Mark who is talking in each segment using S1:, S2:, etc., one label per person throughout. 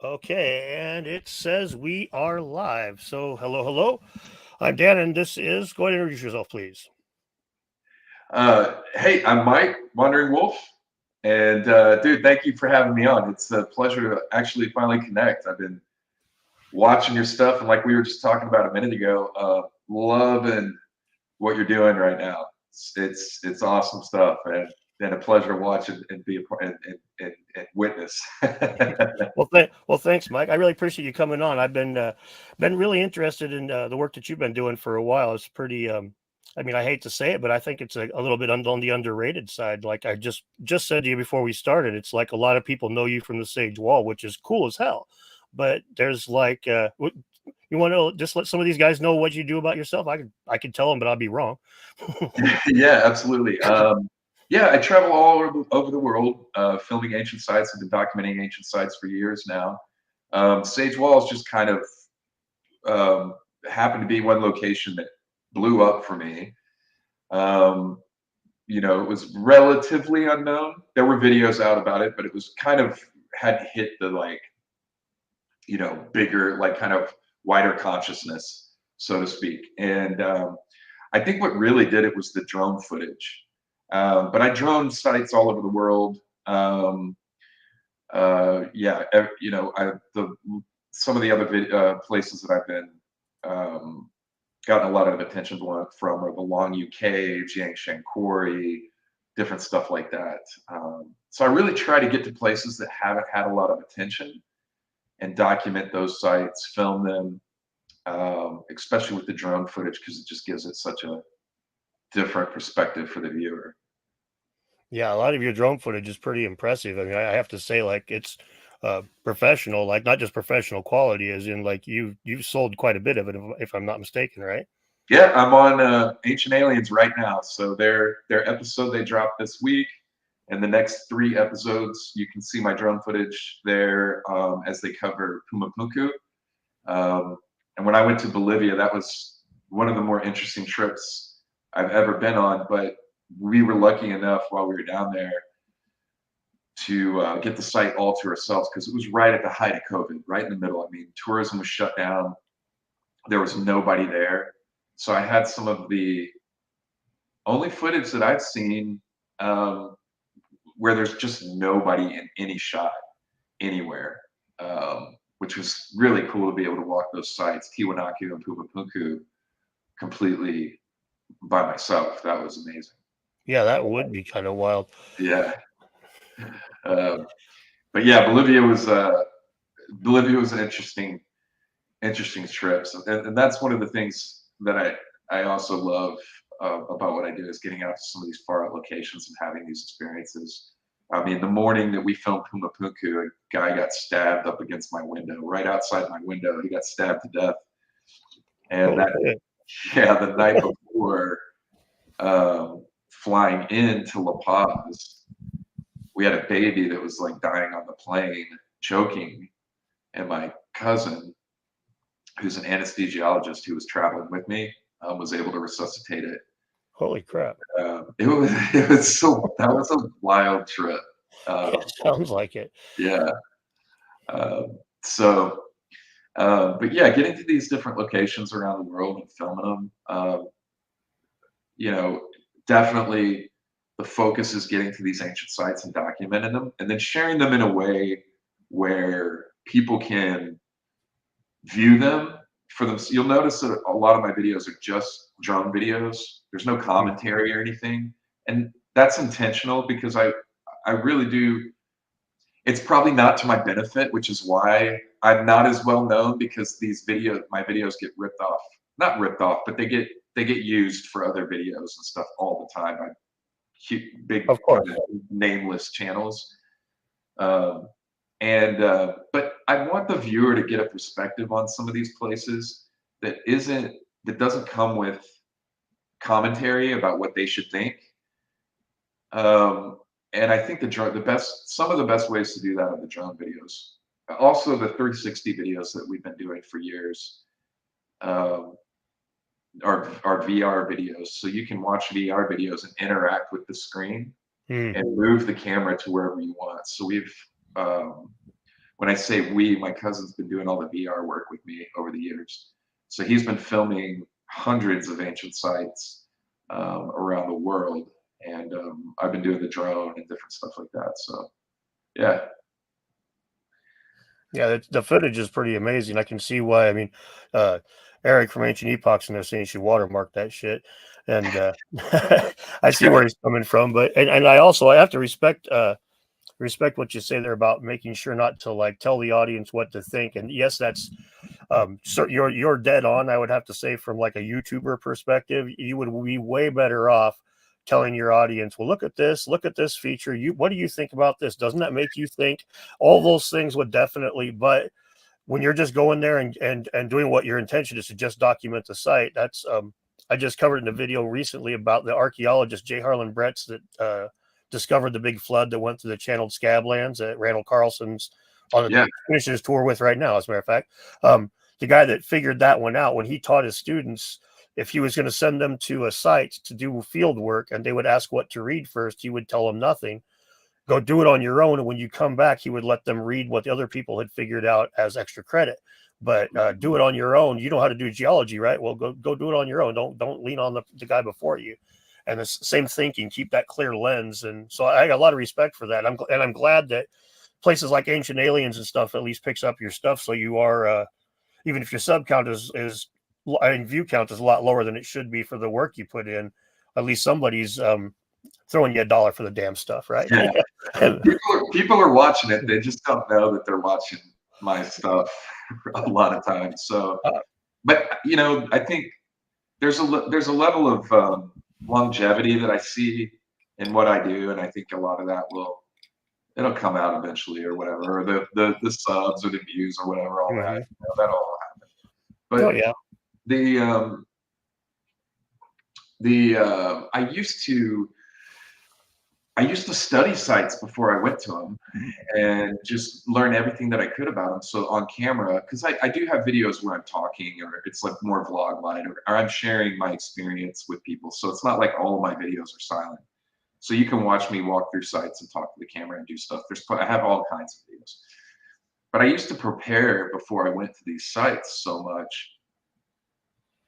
S1: Okay, and it says we are live. So, hello, hello. I'm Dan, and this is. Go ahead and introduce yourself, please.
S2: Hey, I'm Mike, Wandering Wolf, and dude, thank you for having me on. It's a pleasure to actually finally connect. I've been watching your stuff, and like we were just talking about a minute ago, loving what you're doing right now. It's awesome stuff, and a pleasure to watch and be a part and witness.
S1: Well, thanks, Mike. I really appreciate you coming on. I've been really interested in the work that you've been doing for a while. It's pretty. I mean, I hate to say it, but I think it's a little bit on the underrated side. Like I just said to you before we started, it's like a lot of people know you from the Sage Wall, which is cool as hell. But there's like, you want to just let some of these guys know what you do about yourself? I could tell them, but I'll be wrong.
S2: Yeah, absolutely. Yeah, I travel all over the world, filming ancient sites. I've been documenting ancient sites for years now. Sage Walls just kind of um, happened to be one location that blew up for me. Um, it was relatively unknown. There were videos out about it, but it was kind of had hit the like, bigger, like kind of wider consciousness, so to speak. And I think what really did it was the drone footage. But I drone sites all over the world. Yeah, the some of the other places that I've been um, gotten a lot of attention from are the Long UK, Jiangshan Quarry, different stuff like that. So I really try to get to places that haven't had a lot of attention and document those sites, film them, especially with the drone footage because it just gives it such a different perspective for the viewer.
S1: Yeah, a lot of your drone footage is pretty impressive. I mean, I have to say, like, it's professional, like not just professional quality, as in like you've sold quite a bit of it, if I'm not mistaken, right?
S2: Yeah, I'm on Ancient Aliens right now. So their episode they dropped this week, and the next three episodes you can see my drone footage there as they cover Pumapunku. Um, and when I went to Bolivia, that was one of the more interesting trips I've ever been on. But we were lucky enough while we were down there to get the site all to ourselves because it was right at the height of COVID, right in the middle. I mean, tourism was shut down. There was nobody there. So I had some of the only footage that I've seen um, where there's just nobody in any shot anywhere, which was really cool to be able to walk those sites, Tiwanaku and Pumapunku, completely by myself. That was amazing.
S1: Yeah, that would be kind of wild.
S2: Yeah. Um, but yeah, Bolivia was an interesting trip. So, and that's one of the things that I also love about what I do is getting out to some of these far out locations and having these experiences. I mean, the morning that we filmed Pumapunku, a guy got stabbed up against my window, right outside my window. He got stabbed to death. And
S1: Holy
S2: that,
S1: shit.
S2: yeah, the night before flying into La Paz, we had a baby that was like dying on the plane, choking, and my cousin who's an anesthesiologist who was traveling with me, was able to resuscitate it.
S1: Holy crap.
S2: That was a wild trip.
S1: It
S2: Um,
S1: sounds like it.
S2: yeah. Um, so, but yeah, getting to these different locations around the world and filming them, you know, definitely the focus is getting to these ancient sites and documenting them, and then sharing them in a way where people can view them for them. You'll notice that a lot of my videos are just drone videos. There's no
S1: Hmm.
S2: commentary or anything, and that's intentional because I really do. It's probably not to my benefit, which is why I'm not as well known because my videos get ripped off. Not ripped off, but they get used for other videos and stuff all the time by big
S1: Of
S2: kind
S1: course.
S2: of nameless channels. Um, and but I want the viewer to get a perspective on some of these places that doesn't come with commentary about what they should think. Um, and I think some of the best ways to do that are the drone videos. Also, the 360 videos that we've been doing for years um, are VR videos. So you can watch VR videos and interact with the screen
S1: Hmm.
S2: and move the camera to wherever you want. So um, when I say we, my cousin's been doing all the VR work with me over the years. So he's been filming hundreds of ancient sites around the world, and I've been doing the drone and different stuff like that. So yeah.
S1: Yeah, the footage is pretty amazing. I can see why. I mean, uh, Eric from Ancient Epochs and they're saying you should watermark that shit, and I see where he's coming from. But and I have to respect what you say there about making sure not to like tell the audience what to think. And yes, that's so you're dead on. I would have to say from like a YouTuber perspective, you would be way better off telling your audience, well, look at this feature. What do you think about this? Doesn't that make you think? All those things would definitely, but when you're just going there and doing what your intention is to just document the site, that's I just covered in a video recently about the archaeologist J. Harlan Bretz that discovered the big flood that went through the channeled scablands that Randall Carlson's on the finishing his tour with right now, as a matter of fact. The guy that figured that one out, when he taught his students, if he was going to send them to a site to do field work and they would ask what to read first, he would tell them nothing. Go do it on your own. And when you come back, he would let them read what the other people had figured out as extra credit. But do it on your own. You know how to do geology, right? Well, go do it on your own. Don't lean on the guy before you. And the same thinking, keep that clear lens. And so I got a lot of respect for that. I'm glad that places like Ancient Aliens and stuff at least picks up your stuff. So you are, even if your sub count is and view count is a lot lower than it should be for the work you put in, at least somebody's throwing you $1 for the damn stuff, right?
S2: Yeah. people are watching it. They just don't know that they're watching my stuff a lot of times. So, but you know, I think there's a level of longevity that I see in what I do, and I think a lot of that it'll come out eventually, or whatever, or the subs or the views or whatever, all that, you know, that'll all happen. But
S1: yeah,
S2: I used to study sites before I went to them and just learn everything that I could about them. So on camera, because I do have videos where I'm talking, or it's like more vlog line, or I'm sharing my experience with people. So it's not like all of my videos are silent. So you can watch me walk through sites and talk to the camera and do stuff. I have all kinds of videos. But I used to prepare before I went to these sites so much.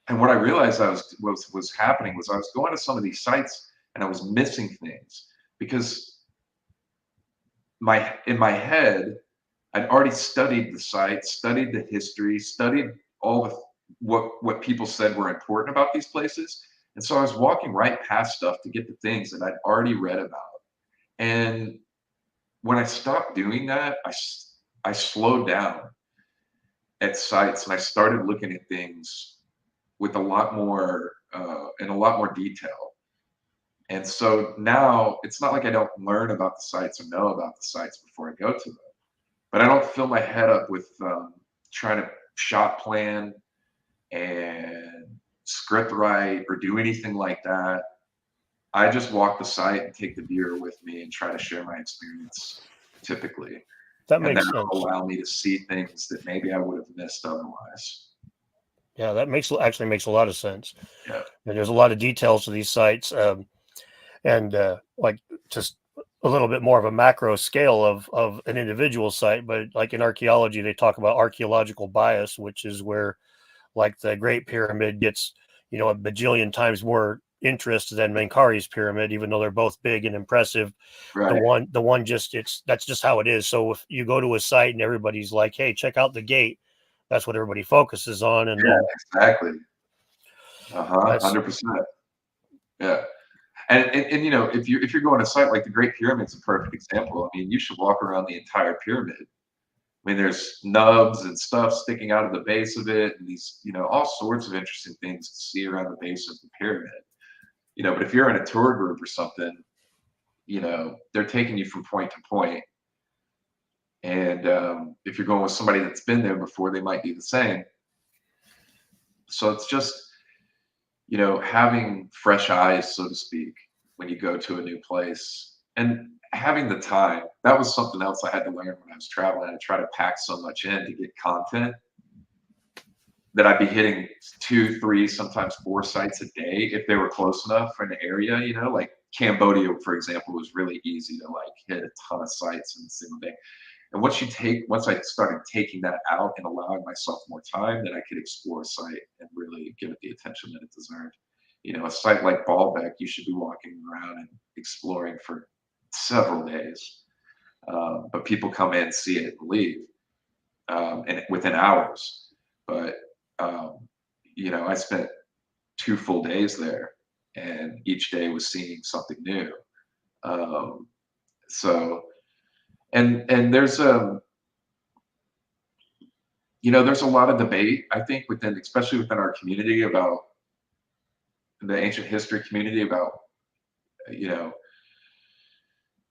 S2: And what I realized was happening was I was going to some of these sites and I was missing things because in my head, I'd already studied the site, studied the history, studied all the what people said were important about these places. And so I was walking right past stuff to get the things that I'd already read about. And when I stopped doing that, I slowed down at sites and I started looking at things with a lot more in a lot more detail. And so now it's not like I don't learn about the sites or know about the sites before I go to them, but I don't fill my head up with trying to shot plan and script write or do anything like that. I just walk the site and take the viewer with me and try to share my experience typically.
S1: that
S2: And
S1: makes
S2: that'll
S1: sense.
S2: allow me to see things that maybe I would have missed otherwise.
S1: Yeah, that actually makes a lot of sense.
S2: Yeah.
S1: And there's a lot of details to these sites, and like just a little bit more of a macro scale of an individual site. But like in archaeology, they talk about archaeological bias, which is where like the Great Pyramid gets, you know, a bajillion times more interest than Menkaure's pyramid, even though they're both big and impressive.
S2: Right.
S1: The one just that's just how it is. So if you go to a site and everybody's like, hey, check out the gate, that's what everybody focuses on. And
S2: Yeah,
S1: then
S2: exactly.
S1: that's
S2: 100%. Yeah. And you know, if you're going to a site like the Great Pyramid's a perfect example. I mean, you should walk around the entire pyramid. I mean, there's nubs and stuff sticking out of the base of it, and these, you know, all sorts of interesting things to see around the base of the pyramid. You know, but if you're in a tour group or something, you know, they're taking you from point to point. And if you're going with somebody that's been there before, they might do the same. So it's just, you know, having fresh eyes, so to speak, when you go to a new place and having the time. That was something else I had to learn when I was traveling. I try to pack so much in to get content that I'd be hitting 2, 3, sometimes 4 sites a day if they were close enough in the area, you know, like Cambodia, for example, was really easy to like hit a ton of sites in a single day. And once I started taking that out and allowing myself more time, then I could explore a site and really give it the attention that it deserved. You know, a site like Baalbek, you should be walking around and exploring for several days. But people come in, see it, and leave, and within hours. But you know, I spent 2 full days there, and each day was seeing something new. Um, so, and there's you know, there's a lot of debate, I think, within, especially within our community, about the ancient history community, about, you know,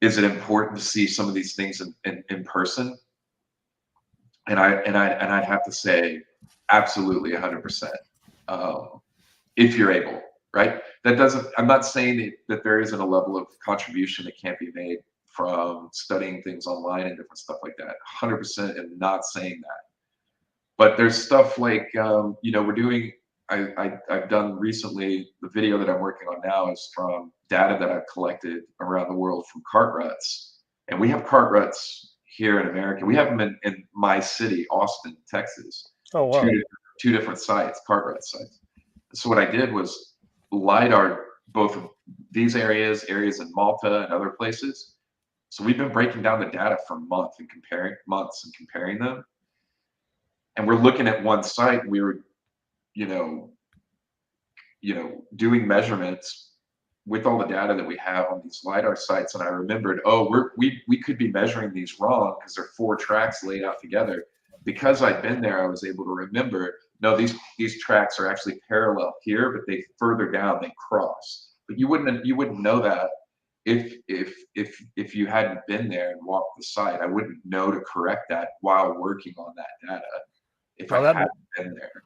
S2: is it important to see some of these things in person? And I'd have to say, absolutely, 100%. If you're able, right? That doesn't. I'm not saying that there isn't a level of contribution that can't be made from studying things online and different stuff like that. 100% am not saying that. But there's stuff like, you know, we're doing. I've done recently, the video that I'm working on now is from data that I've collected around the world from cart ruts, and we have cart ruts here in America. We have them in my city, Austin, Texas.
S1: Oh,
S2: Two
S1: wow.
S2: two different sites, cart rut sites. So what I did was LiDAR both of these areas in Malta and other places. So we've been breaking down the data for months and comparing them. And we're looking at one site. We were, you know, doing measurements with all the data that we have on these LiDAR sites. And I remembered, oh, we could be measuring these wrong because they're 4 tracks laid out together. Because I'd been there, I was able to remember, no, these tracks are actually parallel here, but they further down, they cross. But you wouldn't know that if you hadn't been there and walked the site. I wouldn't know to correct that while working on that data if I
S1: Now that
S2: hadn't been there.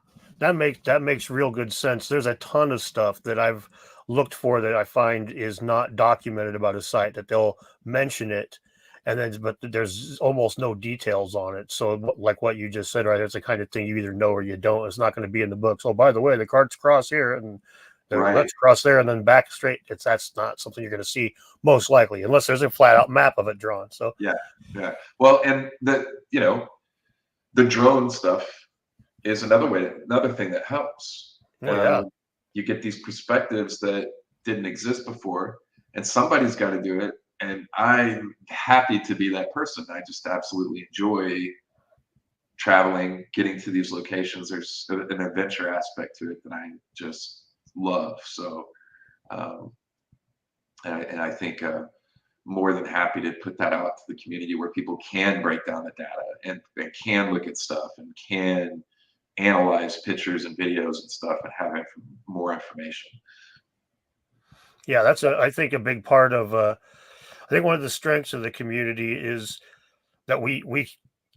S1: that makes real good sense. There's a ton of stuff that I've looked for that I find is not documented about a site, that they'll mention it, and then but there's almost no details on it. So like what you just said, right? It's the kind of thing you either know or you don't. It's not going to be in the books. Oh, by the way, the carts cross here and the
S2: Right.
S1: ruts cross there and then back straight. That's not something you're going to see most likely unless there's a flat out map of it drawn. So
S2: Yeah. Yeah. Well, and the drone stuff is another thing that helps.
S1: well, yeah.
S2: You get these perspectives that didn't exist before, and somebody's got to do it. And I'm happy to be that person. I just absolutely enjoy traveling, getting to these locations. There's an adventure aspect to it that I just love. So, um, and I think more than happy to put that out to the community where people can break down the data and can look at stuff and can analyze pictures and videos and stuff and have more information.
S1: Yeah, that's I think a big part of I think one of the strengths of the community is that we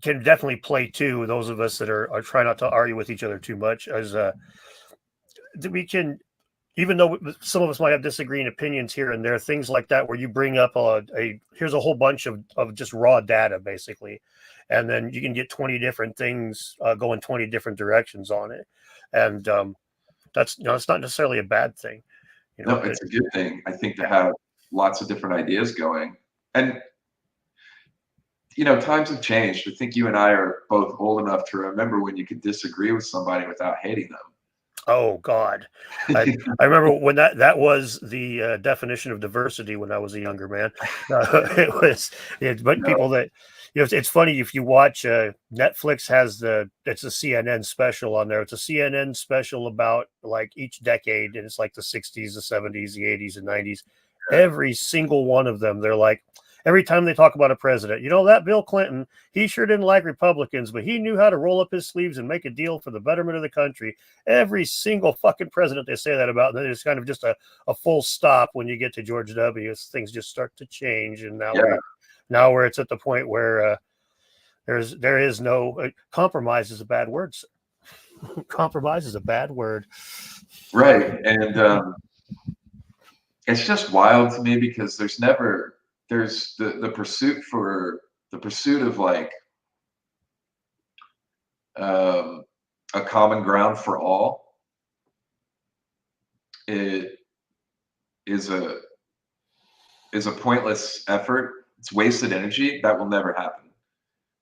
S1: can definitely play too. Those of us that are try not to argue with each other too much, as that we can, even though some of us might have disagreeing opinions here and there, things like that, where you bring up here's a whole bunch of just raw data basically, and then you can get 20 different things going 20 different directions on it, and that's it's not necessarily a bad thing,
S2: No, it's a good thing, I think, to have lots of different ideas going. And times have changed. I think you and I are both old enough to remember when you could disagree with somebody without hating
S1: Oh God, I
S2: them.
S1: I remember when that was the definition of diversity when I was a younger man. It was but
S2: No,
S1: people that it's funny if you watch Netflix has it's a CNN special on there. It's a CNN special about like each decade, and it's like the 60s, the 70s, the 80s, and 90s. Every single one of them, they're like every time they talk about a president, that Bill Clinton, he sure didn't like Republicans, but he knew how to roll up his sleeves and make a deal for the betterment of the country. Every single fucking president they say that about, and then it's kind of just a full stop when you get to George W. Things just start to change, and
S2: yeah,
S1: now where it's at the point where there is no compromise is a bad word. Compromise is a bad word.
S2: right. And it's just wild to me because there's the pursuit of like um, a common ground for all. It is a pointless effort. It's wasted energy. That will never happen.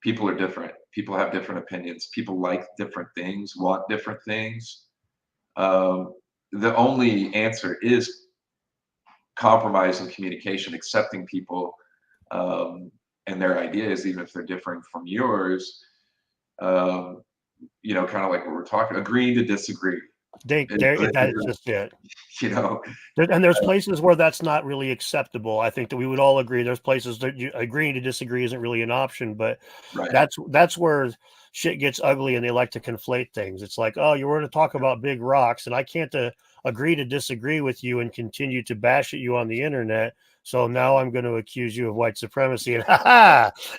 S2: people are different. People have different opinions. People like different things, want different things. The only answer is compromise and communication, accepting people um, and their ideas, even if they're different from yours. Um, kind of like what we're talking, agreeing to disagree.
S1: That is just it.
S2: You know,
S1: And there's places where that's not really acceptable. I think that we would all agree there's places that agreeing to disagree isn't really an option, but
S2: right.
S1: that's where shit gets ugly and they like to conflate things. It's like, oh, you were going to talk about big rocks and I can't agree to disagree with you and continue to bash at you on the internet. So now I'm going to accuse you of white supremacy. And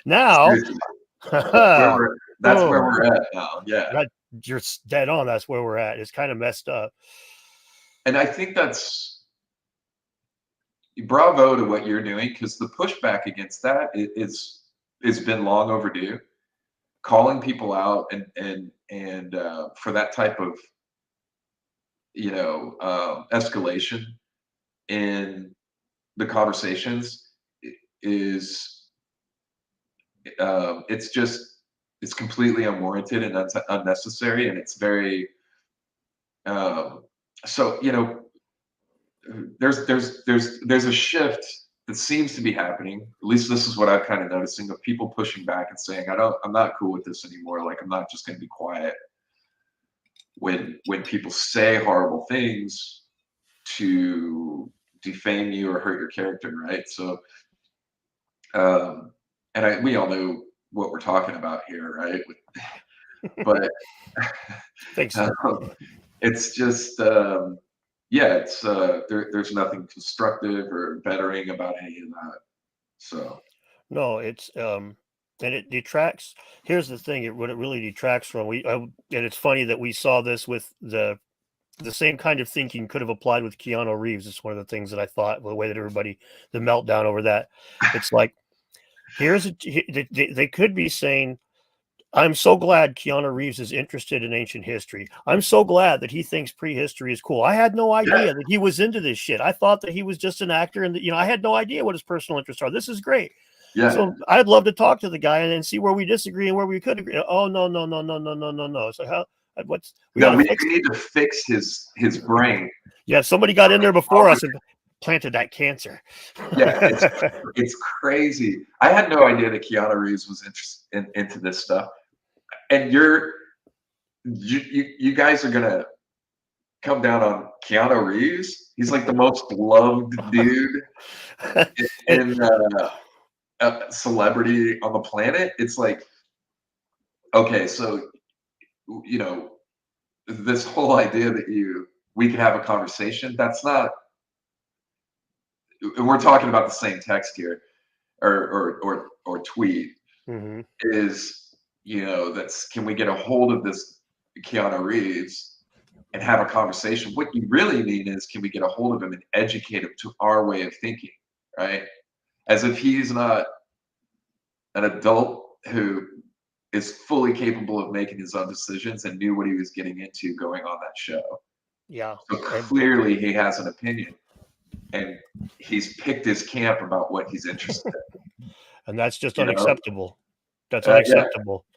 S1: now,
S2: that's where we're at now. Yeah.
S1: You're dead on. That's where we're at. It's kind of messed up.
S2: And I think that's bravo to what you're doing, because the pushback against that is been long overdue. Calling people out and for that type of escalation in the conversations is it's completely unwarranted and unnecessary, and it's very so there's a shift that seems to be happening. At least this is what I'm kind of noticing, of people pushing back and saying, I'm not cool with this anymore. Like, I'm not just going to be quiet when people say horrible things to defame you or hurt your character, right? So we all know what we're talking about here, right? But
S1: Thanks.
S2: it's just there's nothing constructive or bettering about any of that. So
S1: no, it's and it detracts. Here's the thing: what it really detracts from and it's funny that we saw this with the same kind of thinking could have applied with Keanu Reeves. It's one of the things that I thought, the way that the meltdown over that. It's like, they could be saying, I'm so glad Keanu Reeves is interested in ancient history. I'm so glad that he thinks prehistory is cool. I had no idea that he was into this shit. I thought that he was just an actor, and I had no idea what his personal interests are. This is great.
S2: yeah.
S1: So I'd love to talk to the guy and then see where we disagree and where we could agree. Oh, no. So we
S2: need to fix his brain.
S1: Yeah, somebody got in there before us and planted that cancer.
S2: Yeah, it's crazy. I had no idea that Keanu Reeves was interested into this stuff. And you guys are gonna come down on Keanu Reeves. He's like the most loved dude in celebrity on the planet. It's like, okay, so this whole idea that we can have a conversation, that's not, and we're talking about the same text here or tweet,
S1: mm-hmm.
S2: is that's, can we get a hold of this Keanu Reeves and have a conversation? What you really mean is, can we get a hold of him and educate him to our way of thinking, right? As if he's not an adult who is fully capable of making his own decisions and knew what he was getting into going on that show.
S1: Yeah.
S2: So clearly he has an opinion, and he's picked his camp about what he's interested in.
S1: And that's just unacceptable. That's unacceptable.
S2: Yeah.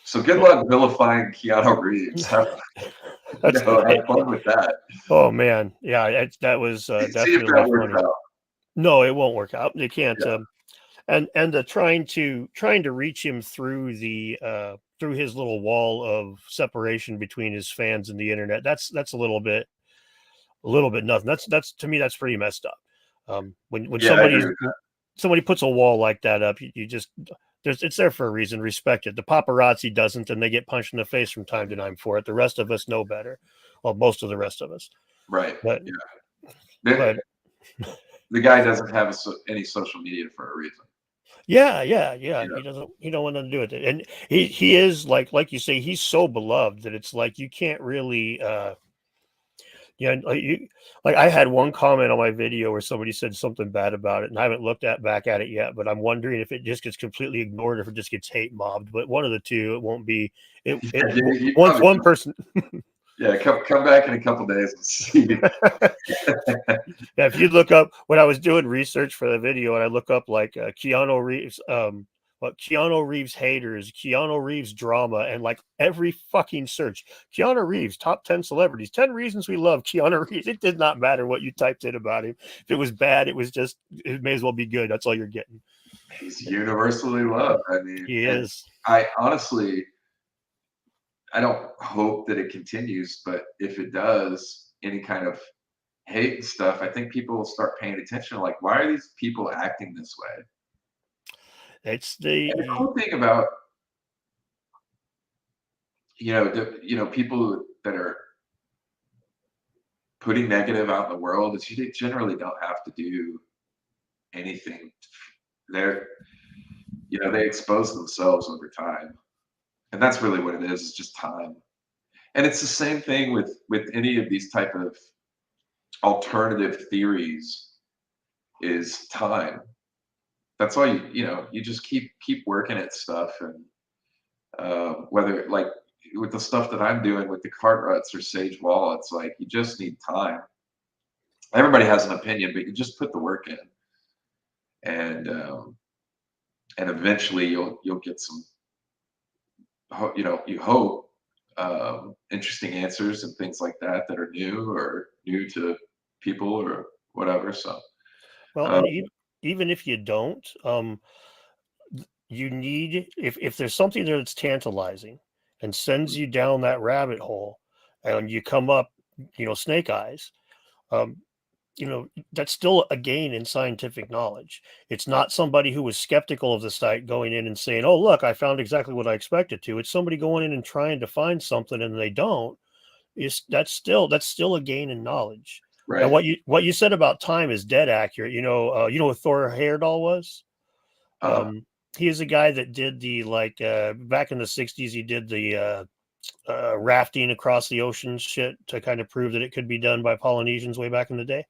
S2: So good luck vilifying Keanu Reeves. Have fun with that.
S1: Oh man, yeah, that was definitely funny. No, it won't work out. It can't. Yeah. And the trying to reach him through through his little wall of separation between his fans and the internet. That's a little bit nothing. That's to me, that's pretty messed up. When somebody puts a wall like that up, you just, it's there for a reason. Respect it. The paparazzi doesn't, and they get punched in the face from time to time for it. The rest of us know better. Well, most of the rest of us.
S2: Right.
S1: But,
S2: yeah. The guy doesn't have any social media for a reason.
S1: Yeah. He don't want to do it. And he is like you say, he's so beloved that it's like, you can't really, like I had one comment on my video where somebody said something bad about it, and I haven't looked back at it yet, but I'm wondering if it just gets completely ignored, or if it just gets hate mobbed. But one of the two, it won't be. Once one person.
S2: Yeah, come back in a couple days and see.
S1: Yeah, if you look up, when I was doing research for the video, and I look up like Keanu Reeves, but Keanu Reeves haters, Keanu Reeves drama, and like every fucking search, Keanu Reeves, top 10 celebrities, 10 reasons we love Keanu Reeves. It did not matter what you typed in about him. If it was bad, it was just, it may as well be good. That's all you're getting.
S2: He's universally loved. I mean,
S1: He
S2: and
S1: is.
S2: I honestly, I don't hope that it continues, but if it does, any kind of hate and stuff, I think people will start paying attention. Like, why are these people acting this way?
S1: It's
S2: And the
S1: the,
S2: cool thing about, people that are putting negative out in the world is you generally don't have to do anything. They're, they expose themselves over time, and that's really what it is. It's just time. And it's the same thing with any of these type of alternative theories is time. That's all you just keep working at stuff. And whether like with the stuff that I'm doing with the cart ruts or sage wallets, like you just need time. Everybody has an opinion, but you just put the work in, and eventually you'll get some, you hope, interesting answers and things like that that are new to people or whatever. So
S1: well,
S2: um,
S1: and even if you don't, you need, if there's something there that's tantalizing and sends you down that rabbit hole and you come up, snake eyes, um, that's still a gain in scientific knowledge. It's not somebody who was skeptical of the site going in and saying, oh, look, I found exactly what I expected to. It's somebody going in and trying to find something and they don't. That's still a gain in knowledge. And
S2: right.
S1: what you said about time is dead accurate. You know what Thor Heyerdahl was?
S2: uh,
S1: He is a guy that did the, like, back in the 60s, he did the rafting across the ocean shit to kind of prove that it could be done by Polynesians way back in the day.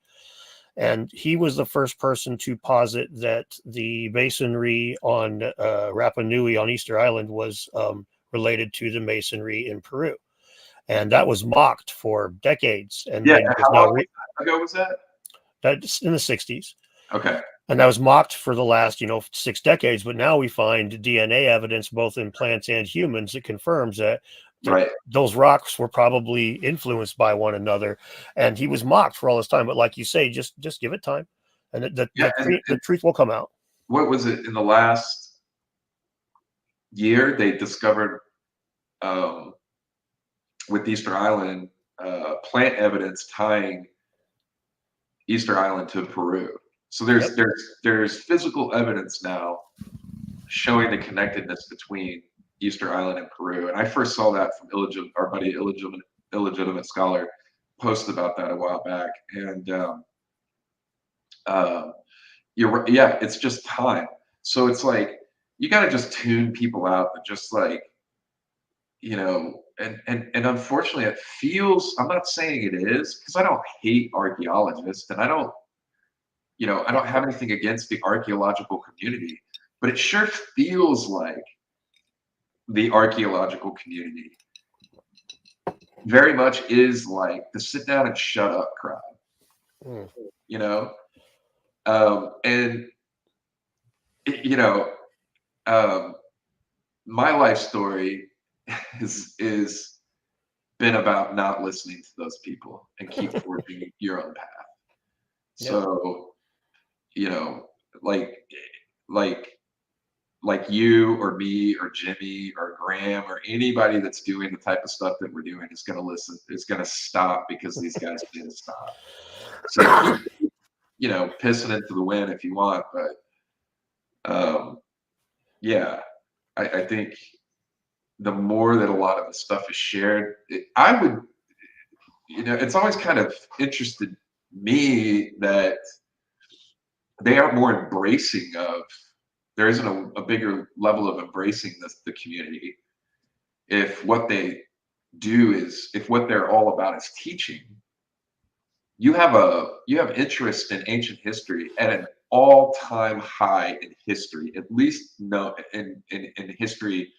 S1: And he was the first person to posit that the masonry on Rapa Nui on Easter Island was related to the masonry in Peru. And that was mocked for decades. And
S2: yeah.
S1: then is
S2: How
S1: now
S2: long ago was that?
S1: that's in the 60s.
S2: Okay.
S1: And that was mocked for the last, 6 decades. But now we find DNA evidence both in plants and humans that confirms that
S2: Right.
S1: those rocks were probably influenced by one another. And he was mocked for all this time. But like you say, just give it time, and
S2: Yeah.
S1: the truth will come out.
S2: What was it in the last year they discovered, um, with Easter Island, plant evidence tying Easter Island to Peru. So
S1: Yep.
S2: there's physical evidence now showing the connectedness between Easter Island and Peru. And I first saw that from our buddy illegitimate scholar posted about that a while back. And uh, yeah, it's just time. So it's like you got to just tune people out and just like, and unfortunately it feels, I'm not saying it is because I don't hate archaeologists, and I don't have anything against the archaeological community, but it sure feels like the archaeological community very much is like the sit down and shut up crowd,
S1: Mm.
S2: you know? And, you know, um, my life story is been about not listening to those people and keep forging your own path.
S1: Yep.
S2: So, you know, like, like like you or me or Jimmy or Graham or anybody that's doing the type of stuff that we're doing is going to listen, is going to stop because these guys did stop. So keep, pissing into the wind if you want. But yeah, I think the more that a lot of the stuff is shared, I would, it's always kind of interested me that they are more embracing of, there isn't a bigger level of embracing the community if what they do is, if what they're all about is teaching. You have interest in ancient history at an all-time high in history, at least no in history,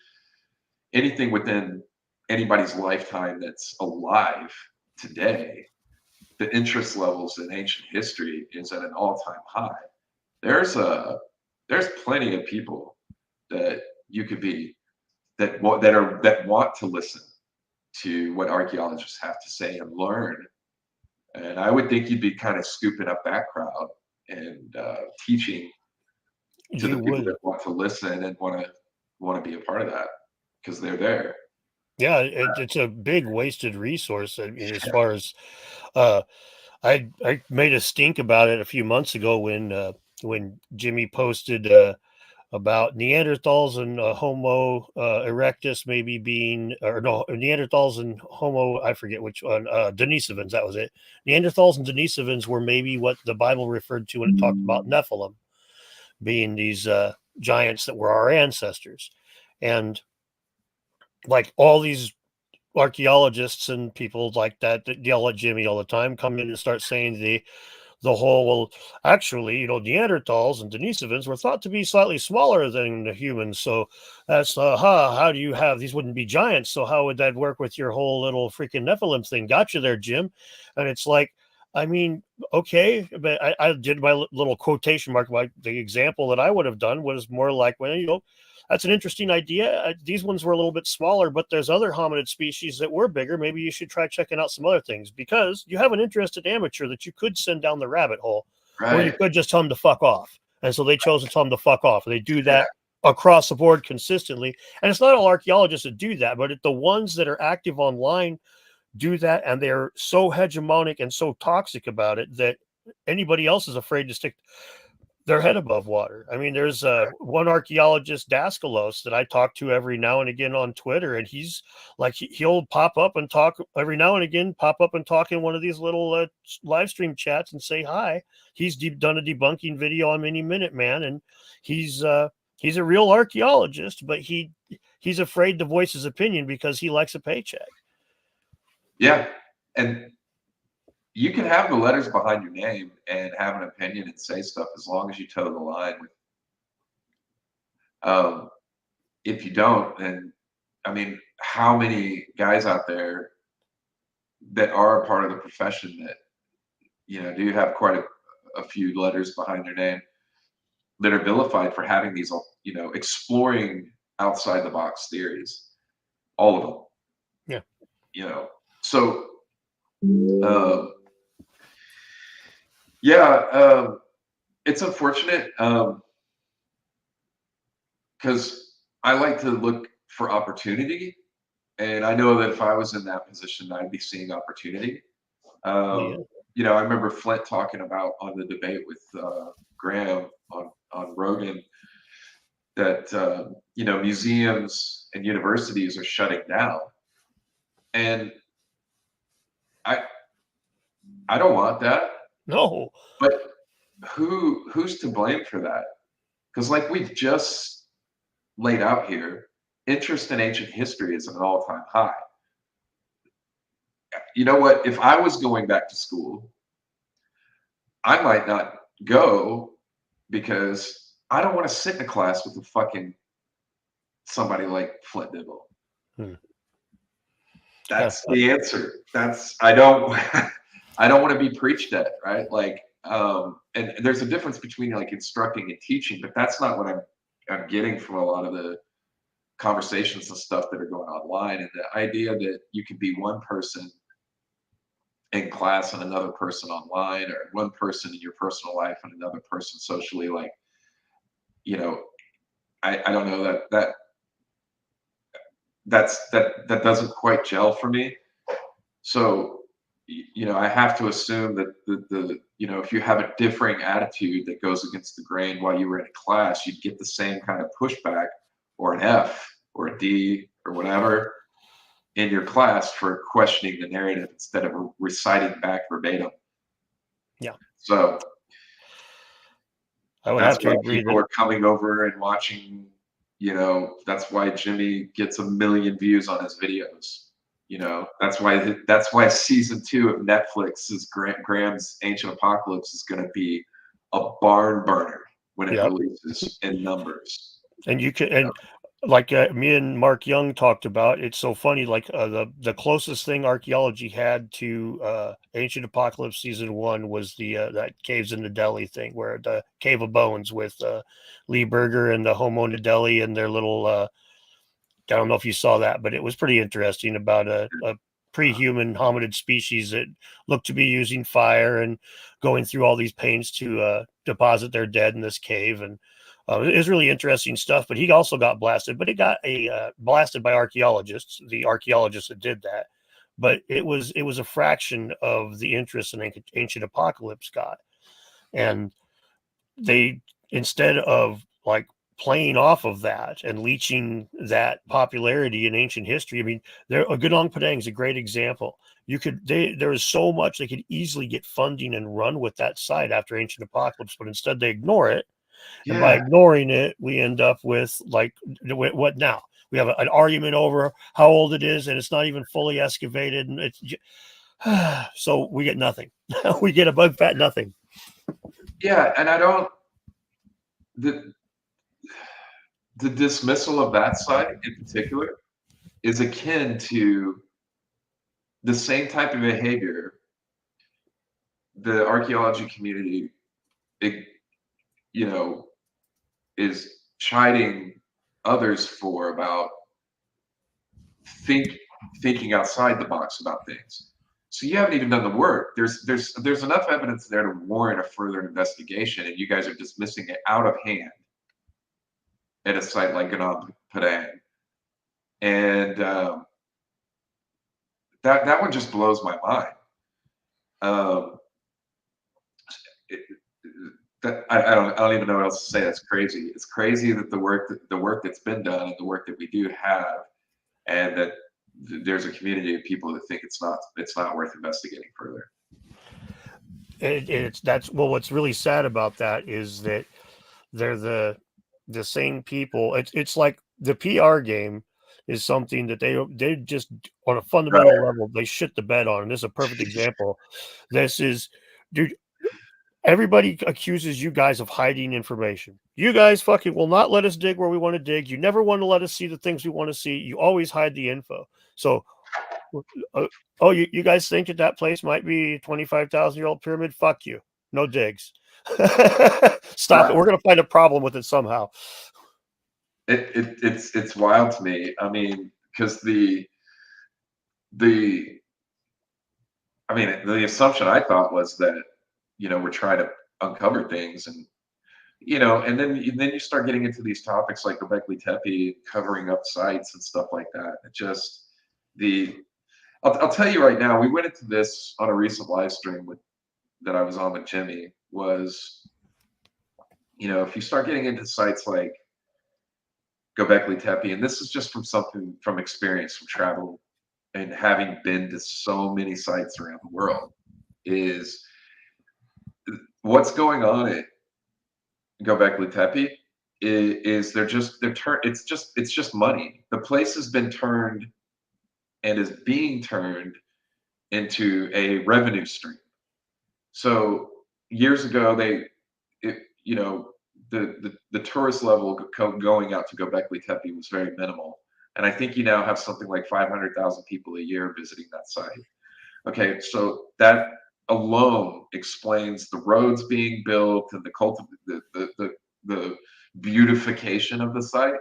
S2: anything within anybody's lifetime that's alive today. The interest levels in ancient history is at an all-time high. There's there's plenty of people that you could be, that want to listen to what archaeologists have to say and learn. And I would think you'd be kind of scooping up that crowd and teaching to the
S1: You
S2: people
S1: would.
S2: that want to listen and want to be a part of that because they're there.
S1: Yeah, it's a big wasted resource. I mean, as far as uh, I made a stink about it a few months ago when Jimmy posted about Neanderthals and Homo erectus maybe being, or no, Neanderthals and Homo, I forget which one, Denisovans, that was it. Neanderthals and Denisovans were maybe what the Bible referred to when it talked about Nephilim being these giants that were our ancestors. And like all these archaeologists and people like that yell at Jimmy all the time come in and start saying the whole, well, actually, Neanderthals and Denisovans were thought to be slightly smaller than the humans. So that's, how do you have, these wouldn't be giants. So how would that work with your whole little freaking Nephilim thing? Got you there, Jim. And it's like, I mean, okay, but I did my little quotation mark. Like the example that I would have done was more like, well, that's an interesting idea. These ones were a little bit smaller, but there's other hominid species that were bigger. Maybe you should try checking out some other things because you have an interested amateur that you could send down the rabbit hole, or you
S2: Right.
S1: could just tell them to fuck off. And so they chose to tell them to fuck off. They do
S2: Yeah.
S1: that across the board consistently. And it's not all archaeologists that do that, but the ones that are active online do that. And they're so hegemonic and so toxic about it that anybody else is afraid to stick their head above water. I mean, there's one archaeologist, Daskalos, that I talk to every now and again on Twitter, and he's like, he'll pop up and talk every now and again, pop up and talk in one of these little live stream chats and say hi. He's done a debunking video on Mini Minute Man, and he's a real archaeologist, but he's afraid to voice his opinion because he likes a paycheck.
S2: Yeah. And you can have the letters behind your name and have an opinion and say stuff as long as you toe the line with. If you don't, then I mean, how many guys out there that are a part of the profession that do have quite a few letters behind their name that are vilified for having these, exploring outside the box theories, all of them. So it's unfortunate because I like to look for opportunity, and I know that if I was in that position, I'd be seeing opportunity. I remember Flint talking about on the debate with Graham on Rogan that museums and universities are shutting down, and I don't want that.
S1: No,
S2: but who's to blame for that? Because like we've just laid out here, interest in ancient history is at an all-time high. You know what? If I was going back to school, I might not go because I don't want to sit in a class with a fucking somebody like Flint Dibble. That's the answer. I don't want to be preached at, right? Like, and there's a difference between like instructing and teaching, but that's not what I'm getting from a lot of the conversations and stuff that are going online. And the idea that you could be one person in class and another person online, or one person in your personal life and another person socially, like, I don't know that doesn't quite gel for me. So, I have to assume that the if you have a differing attitude that goes against the grain while you were in a class, you'd get the same kind of pushback or an F or a D or whatever in your class for questioning the narrative instead of reciting back verbatim.
S1: Yeah.
S2: So
S1: I would
S2: that's
S1: have to
S2: why
S1: agree
S2: people are coming over and watching. That's why Jimmy gets 1 million views on his videos. That's why season 2 of Netflix's Graham's Ancient Apocalypse is going to be a barn burner when it releases in numbers.
S1: And you can, and like me and Mark Young talked about, it's so funny. Like the closest thing archaeology had to Ancient Apocalypse season 1 was the that Caves in the Delhi thing, where the Cave of Bones with Lee Berger and the Homo Nideli and their little. I don't know if you saw that, but it was pretty interesting about a pre-human hominid species that looked to be using fire and going through all these pains to deposit their dead in this cave. And it was really interesting stuff. But he also got blasted, but it got blasted by archaeologists, the archaeologists that did that. But it was a fraction of the interest in Ancient Apocalypse got. And they, instead of like playing off of that and leeching that popularity in ancient history, I mean, there Gunong Padang is a great example. There is so much they could easily get funding and run with that site after Ancient Apocalypse, but instead they ignore it. And by
S2: Yeah,
S1: ignoring it, we end up with like what now? We have an argument over how old it is, and it's not even fully excavated, and it's so we get nothing. We get a bug fat nothing.
S2: yeah, and I don't the the dismissal of that site in particular is akin to the same type of behavior the archaeology community, it, you know, is chiding others for about think thinking outside the box about things. So you haven't even done the work. There's enough evidence there to warrant a further investigation, and you guys are dismissing it out of hand at a site like Ganong Padang. And that one just blows my mind. Um, it, I don't even know what else to say. That's crazy. It's crazy that the work that's been done and the work that we do have, and that there's a community of people that think it's not worth investigating further.
S1: It's that's well. What's really sad about that is that they're the same people. It's like the PR game is something that they just on a fundamental
S2: Right.
S1: level they shit the bed on. And this is a perfect example. This is, dude. Everybody accuses you guys of hiding information. You guys fucking will not let us dig where we want to dig. You never want to let us see the things we want to see. You always hide the info. So uh, oh, you guys think that that place might be a 25,000-year-old pyramid? Fuck you. No digs. Stop it.
S2: Right.
S1: We're going to find a problem with it somehow.
S2: It's wild to me. I mean, because the I mean, the assumption I thought was that, we're trying to uncover things, and and then you start getting into these topics like Göbekli Tepe, covering up sites and stuff like that. It just the I'll tell you right now, we went into this on a recent live stream that I was on with Jimmy. Was, if you start getting into sites like Göbekli Tepe, and this is just from experience, from travel, and having been to so many sites around the world, is what's going on at Göbekli Tepe is it's just money. The place has been turned and is being turned into a revenue stream. So years ago, it, you know, the tourist level going out to Göbekli Tepe was very minimal, and I think you now have something like 500,000 people a year visiting that site. Okay, so that alone explains the roads being built and the beautification of the site.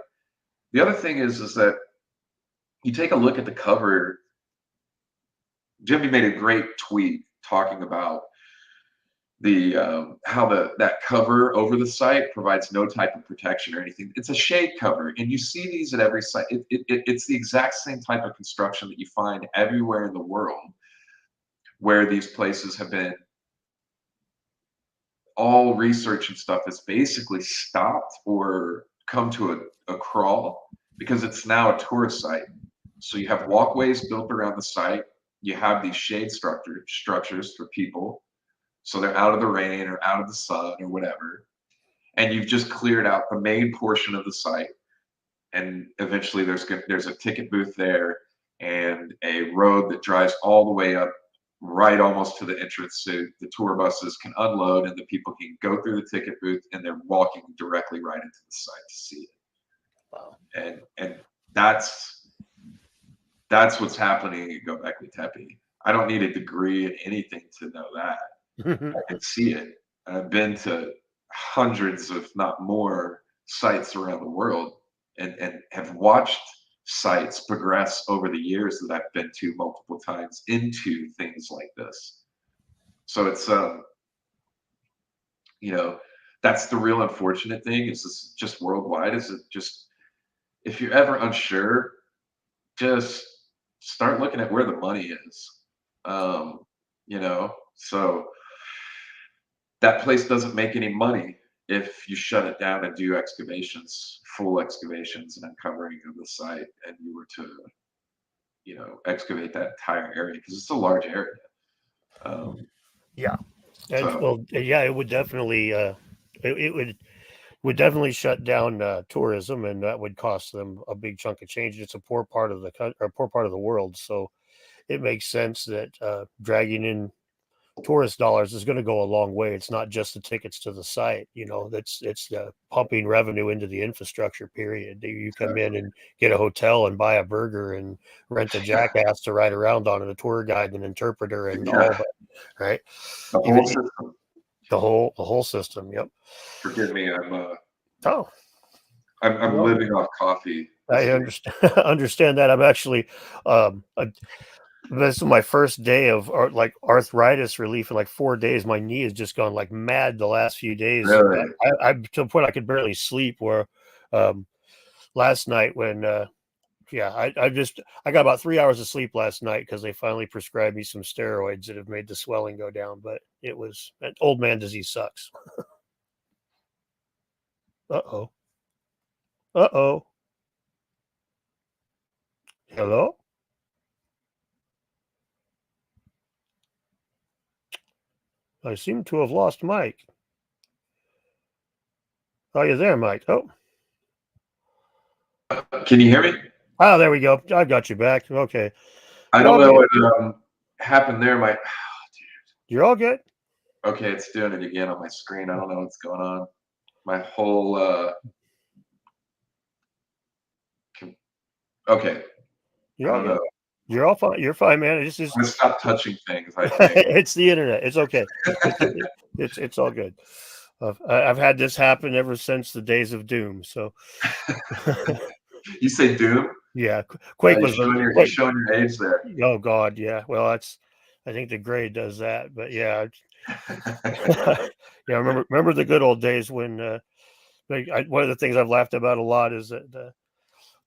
S2: The other thing is that you take a look at the cover. Jimmy made a great tweet talking about the how that cover over the site provides no type of protection or anything. It's a shade cover, and you see these at every site. It's the exact same type of construction that you find everywhere in the world where these places have been. All research and stuff is basically stopped or come to a crawl because it's now a tourist site. So you have walkways built around the site. You have these shade structures for people, so they're out of the rain or out of the sun or whatever. And you've just cleared out the main portion of the site. And eventually there's a ticket booth there and a road that drives all the way up right almost to the entrance, so the tour buses can unload and the people can go through the ticket booth and they're walking directly right into the site to see it. And that's what's happening at Göbekli Tepe. I don't need a degree in anything to know that. I can see it. I've been to hundreds, if not more, sites around the world, and have watched sites progress over the years that I've been to multiple times into things like this. So it's you know, that's the real unfortunate thing. Is this just worldwide? Is it just, if you're ever unsure, just start looking at where the money is. So that place doesn't make any money if you shut it down and do excavations, full excavations and uncovering of the site, and you were to, excavate that entire area, because it's a large area.
S1: Yeah. And
S2: So
S1: well, yeah, it would definitely, it would definitely shut down tourism, and that would cost them a big chunk of change. It's a poor part of the country, or poor part of the world, so it makes sense that dragging in tourist dollars is going to go a long way. It's not just the tickets to the site, it's pumping revenue into the infrastructure. Period. You come in and get a hotel and buy a burger and rent a jackass to ride around on, and a tour guide and an interpreter and all
S2: yeah,
S1: that, right?
S2: the
S1: Even
S2: whole system.
S1: the whole system. Yep.
S2: Forgive me,
S1: Oh,
S2: I'm
S1: no,
S2: living off coffee
S1: I
S2: this week.
S1: understand that. I'm actually, this is my first day of like arthritis relief in like 4 days. My knee has just gone like mad the last few days.
S2: Really?
S1: I to the point I could barely sleep. Where um, last night when yeah, I got about 3 hours of sleep last night because they finally prescribed me some steroids that have made the swelling go down. But it was old man disease sucks. Uh-oh. Uh-oh. Hello? I seem to have lost Mike. Are you there, Mike? Oh.
S2: Can you hear me?
S1: Ah, there we go. I got you back. Okay.
S2: I
S1: You're
S2: don't
S1: all
S2: know
S1: good.
S2: what happened there.
S1: You're all good.
S2: Okay, it's doing it again on my screen. I don't know what's going on. My whole okay. I
S1: You're all
S2: don't
S1: good.
S2: know.
S1: You're all fine. You're fine, man. It's just
S2: I'm gonna stop touching things, I think.
S1: it's the internet. It's okay. It's all good. I've had this happen ever since the days of Doom. So
S2: You say Doom?
S1: yeah, Quake was
S2: You're showing your age there.
S1: oh God, yeah. Well, I think the grade does that, but yeah, yeah. Remember the good old days when one of the things I've laughed about a lot is that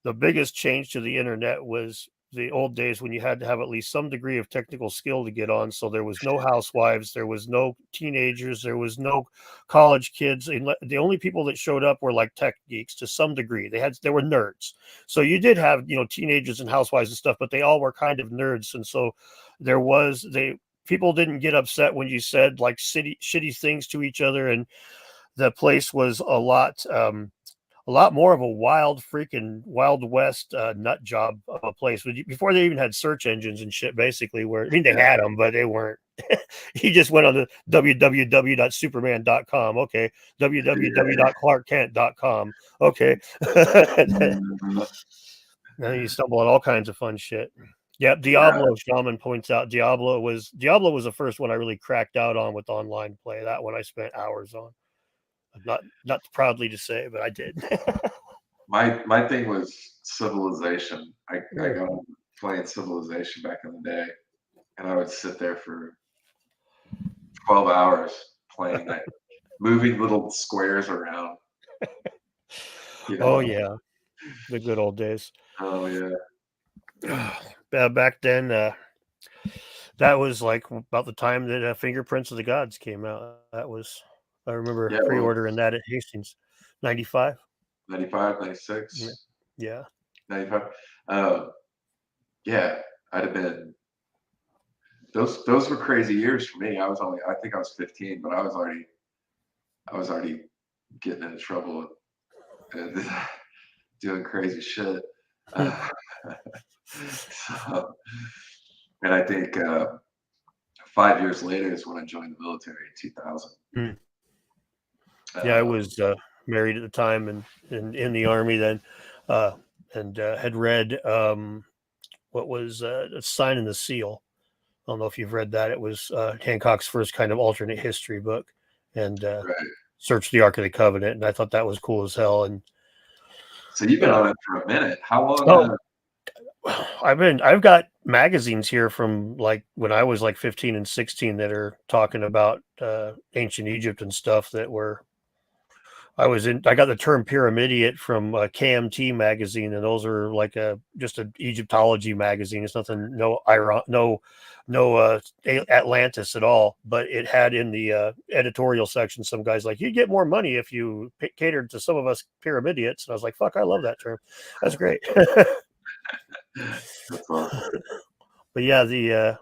S1: the biggest change to the internet was the old days when you had to have at least some degree of technical skill to get on. So there was no housewives, there was no teenagers, there was no college kids. The only people that showed up were like tech geeks to some degree. They were nerds. So you did have, teenagers and housewives and stuff, but they all were kind of nerds. And so people didn't get upset when you said like shitty things to each other. And the place was a lot more of a wild west nut job of a place before they even had search engines and shit. Basically, where I mean they had them, but they weren't. He just went on to www.superman.com. Okay, www.clarkkent.com. Okay, now you stumble on all kinds of fun shit. Yeah,
S2: Yeah,
S1: Diablo Shaman points out Diablo was the first one I really cracked out on with online play. That one I spent hours on. Not proudly to say, but I did.
S2: my thing was Civilization. I
S1: Mm.
S2: got on playing Civilization back in the day, and I would sit there for 12 hours playing that, moving little squares around.
S1: Oh yeah, the good old days.
S2: Oh yeah.
S1: Back then, that was like about the time that Fingerprints of the Gods came out. I remember
S2: Yeah, well,
S1: pre-ordering that at Hastings, 95.
S2: 95,
S1: Yeah,
S2: 96,
S1: yeah.
S2: 95. Yeah, I'd have been, those were crazy years for me. I think I was 15, but I was already getting into trouble and doing crazy shit. So, and I think 5 years later is when I joined the military in 2000.
S1: Yeah, I
S2: Uh,
S1: was married at the time and in the army then. and had read what was a Sign and the Seal. I don't know if you've read that. It was Hancock's first kind of alternate history book, and
S2: Right.
S1: Search the Ark of the Covenant, and I thought that was cool as hell. And
S2: So you've been on it for a minute. How long?
S1: oh, I've got magazines here from like when I was like 15 and 16 that are talking about ancient Egypt and stuff that were. I got the term pyramidiot from KMT magazine, and those are like just an Egyptology magazine. It's nothing, no Atlantis at all. But it had in the editorial section some guys like, you'd get more money if you catered to some of us pyramidiots. And I was like, fuck, I love that term. That's great.
S2: That's awesome.
S1: But yeah,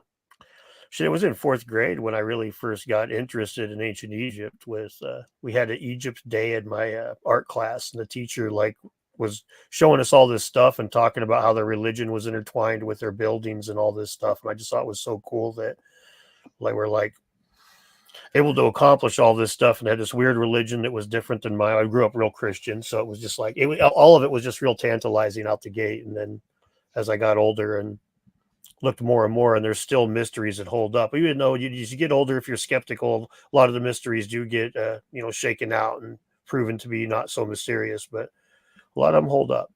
S1: shit, it was in fourth grade when I really first got interested in ancient Egypt. With we had an Egypt day in my art class, and the teacher like was showing us all this stuff and talking about how their religion was intertwined with their buildings and all this stuff. And I just thought it was so cool that like we're like able to accomplish all this stuff and had this weird religion that was different than mine. I grew up real Christian, so it was just like all of it was just real tantalizing out the gate. And then as I got older and looked more and more, and there's still mysteries that hold up. Even though you get older, if you're skeptical, a lot of the mysteries do get shaken out and proven to be not so mysterious, but a lot of them hold up.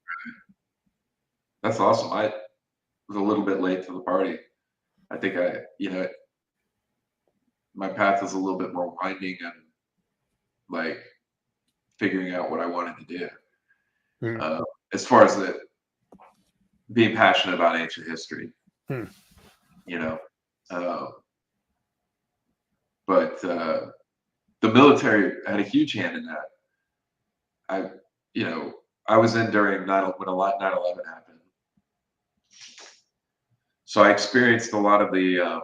S2: That's awesome. I was a little bit late to the party. I think my path is a little bit more winding and like figuring out what I wanted to do. As far as being passionate about ancient history. But the military had a huge hand in that. I was in during 9/11 happened, so I experienced a lot of the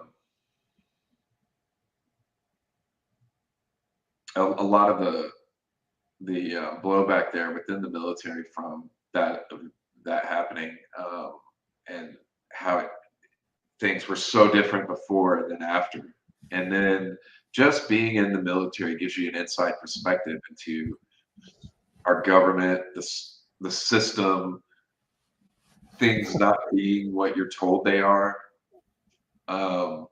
S2: blowback there within the military from that happening, and how things were so different before than after. And then just being in the military gives you an inside perspective into our government, the system, things not being what you're told they are. And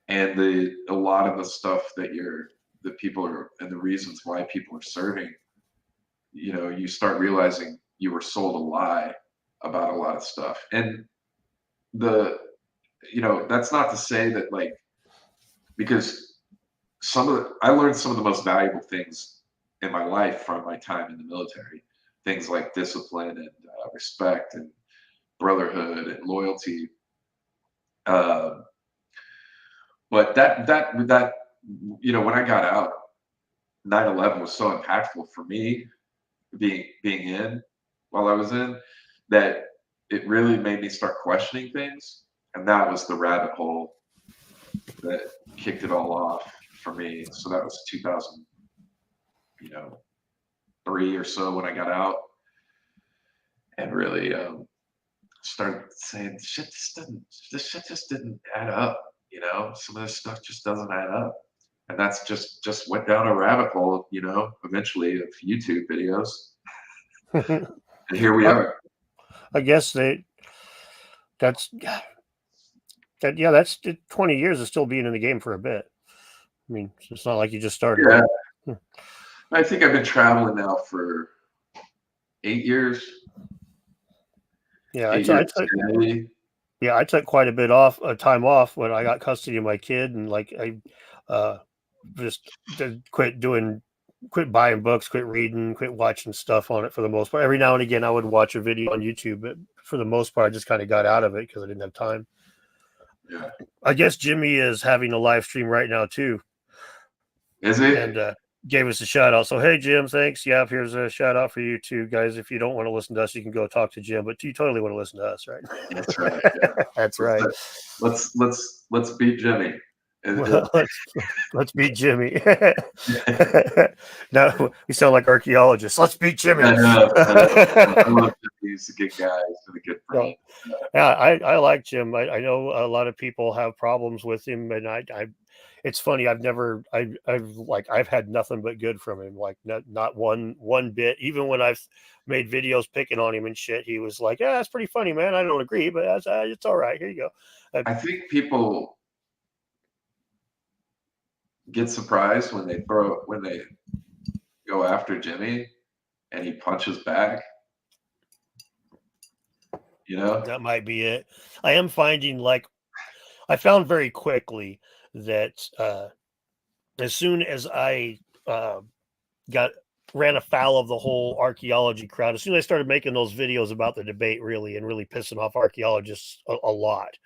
S2: a lot of the stuff that the people are, and the reasons why people are serving, you start realizing you were sold a lie about a lot of stuff. And that's not to say that like, because I learned some of the most valuable things in my life from my time in the military, things like discipline and respect and brotherhood and loyalty. But that when I got out, 9/11 was so impactful for me, being in while I was in, that it really made me start questioning things. And that was the rabbit hole that kicked it all off for me. So that was 2003 or so when I got out, and really started saying, this shit just didn't add up. Some of this stuff just doesn't add up. And that's just went down a rabbit hole, eventually, of YouTube videos. And here we are.
S1: I guess that's 20 years of still being in the game for a bit. I mean, it's not like you just started.
S2: Yeah. I think I've been traveling now for 8 years.
S1: Yeah, I took quite a bit time off when I got custody of my kid, and like I just quit buying books, quit reading, quit watching stuff on it for the most part. Every now and again I would watch a video on YouTube, but for the most part I just kind of got out of it because I didn't have time.
S2: Yeah.
S1: I guess Jimmy is having a live stream right now too.
S2: Is he?
S1: And gave us a shout out. So hey Jim, thanks. Yeah, here's a shout out for you too, guys. If you don't want to listen to us, you can go talk to Jim, but you totally want to listen to us, right?
S2: That's right. Yeah.
S1: That's right.
S2: Let's beat Jimmy.
S1: Let's beat Jimmy. Now we sound like archaeologists. Let's beat Jimmy.
S2: I love Jimmy. He's a good guy. He's been a good friend.
S1: Yeah, I like Jim. I know a lot of people have problems with him, and it's funny. I've had nothing but good from him. Like not one bit. Even when I've made videos picking on him and shit, he was like, "Yeah, that's pretty funny, man. I don't agree, but it's all right. Here you go."
S2: I think people get surprised when they go after Jimmy and he punches back. You know?
S1: That might be it. I am finding like I found very quickly that as soon as I got ran afoul of the whole archaeology crowd, as soon as I started making those videos about the debate, really pissing off archaeologists a lot,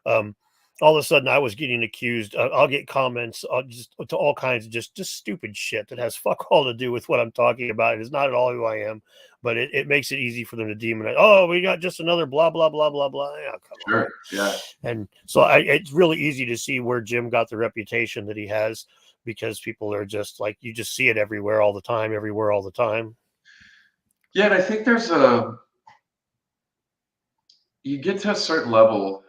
S1: um, all of a sudden I was getting accused. I'll get comments just to all kinds of just stupid shit that has fuck all to do with what I'm talking about. It is not at all who I am, but it makes it easy for them to demonize. Oh, we got just another blah blah blah blah blah. Yeah, come on.
S2: Sure. Yeah.
S1: And so it's really easy to see where Jim got the reputation that he has, because people are just like, you just see it everywhere all the time, everywhere all the time.
S2: Yeah, and I think you get to a certain level.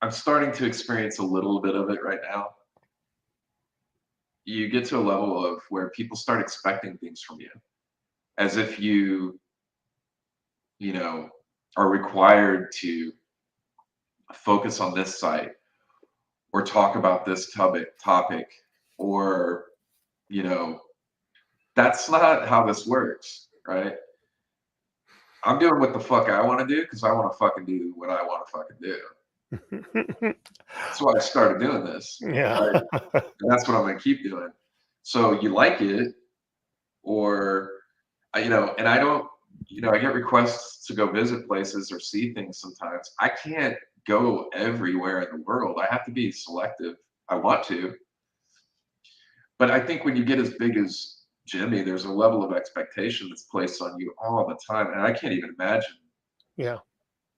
S2: I'm starting to experience a little bit of it right now. You get to a level of where people start expecting things from you, as if you know, are required to focus on this site or talk about this topic, or, you know, that's not how this works, right? I'm doing what the fuck I want to do because I want to fucking do what I want to fucking do. That's why I started doing this.
S1: Yeah.
S2: Right? And that's what I'm going to keep doing. So you like it, or, you know, and I don't, you know, I get requests to go visit places or see things sometimes. I can't go everywhere in the world. I have to be selective. I want to. But I think when you get as big as Jimmy, there's a level of expectation that's placed on you all the time. And I can't even imagine
S1: Yeah.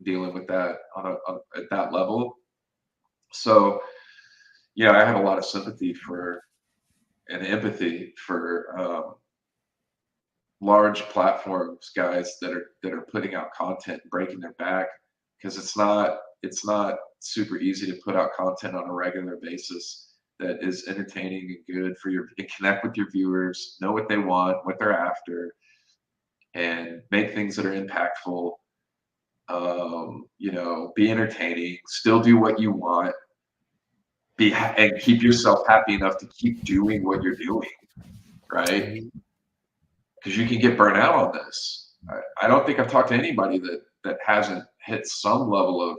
S2: dealing with that at that level. So, yeah, I have a lot of sympathy for and empathy for large platforms guys that are putting out content and breaking their back, because it's not super easy to put out content on a regular basis that is entertaining and good for your and connect with your viewers, know what they want, what they're after, and make things that are impactful. You know, be entertaining, still do what you want, and keep yourself happy enough to keep doing what you're doing, right? Because you can get burnt out on this. I don't think I've talked to anybody that hasn't hit some level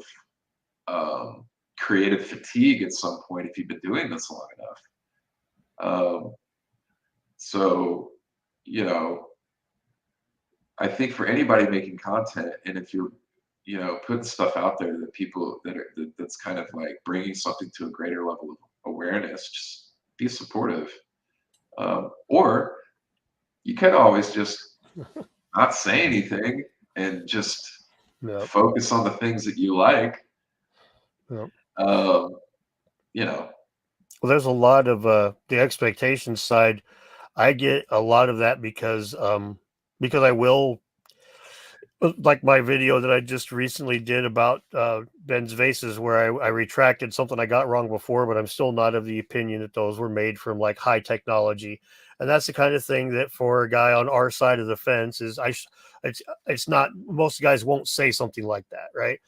S2: of creative fatigue at some point if you've been doing this long enough. So, you know, I think for anybody making content, and if you're, you know, putting stuff out there that people that's kind of like bringing something to a greater level of awareness, just be supportive. Or you can always just not say anything and just focus on the things that you like.
S1: Yep.
S2: You know.
S1: Well, there's a lot of the expectations side. I get a lot of that because I will, like my video that I just recently did about Ben's vases, where I retracted something I got wrong before, but I'm still not of the opinion that those were made from like high technology. And that's the kind of thing that for a guy on our side of the fence is it's not, most guys won't say something like that, right?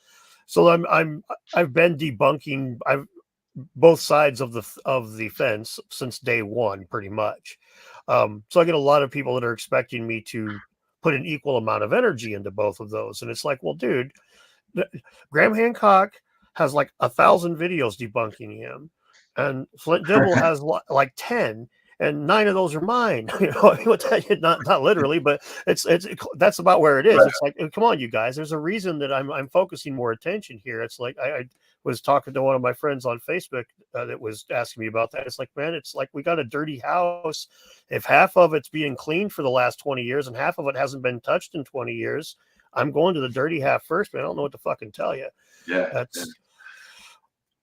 S1: So I've been debunking both sides of the fence since day one, pretty much. So I get a lot of people that are expecting me to put an equal amount of energy into both of those, and it's like, well, dude, Graham Hancock has like 1,000 videos debunking him, and Flint Dibble has like 10, and 9 of those are mine. You know, not literally, but it's that's about where it is. It's like, come on, you guys. There's a reason that I'm focusing more attention here. It's like I was talking to one of my friends on Facebook that was asking me about that. It's like, man, it's like we got a dirty house. If half of it's being cleaned for the last 20 years and half of it hasn't been touched in 20 years, I'm going to the dirty half first, man. I don't know what to fucking tell you.
S2: Yeah.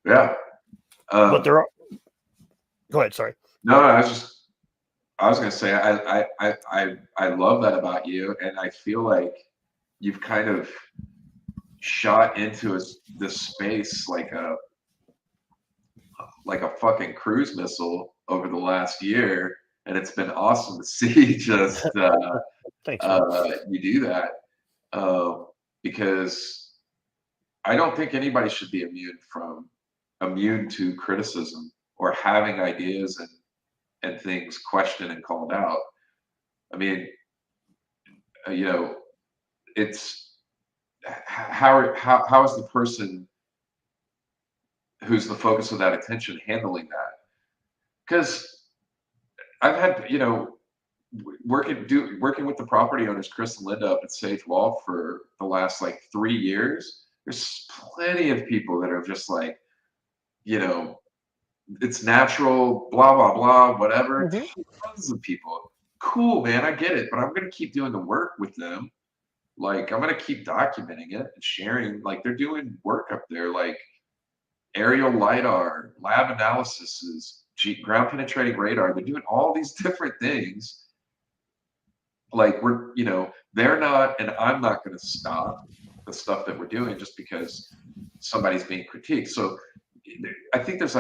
S1: But there are. Go ahead. Sorry.
S2: No, I was going to say I love that about you, and I feel like you've kind of shot into this space like like a fucking cruise missile over the last year, and it's been awesome to see just
S1: Thanks, man.
S2: you do that, uh, because I don't think anybody should be immune to criticism or having ideas and things questioned and called out. I mean, you know, it's how is the person who's the focus of that attention handling that? Because I've had, working with the property owners, Chris and Linda up at Sage Wall for the last like 3 years. There's plenty of people that are just like, you know, it's natural, blah blah blah, whatever.
S1: Hmm.
S2: Tons of people. Cool, man, I get it, but I'm gonna keep doing the work with them. Like I'm gonna keep documenting it and sharing. Like they're doing work up there, like aerial lidar, lab analysis, ground penetrating radar. They're doing all these different things. Like they're not, and I'm not going to stop the stuff that we're doing just because somebody's being critiqued. So I think there's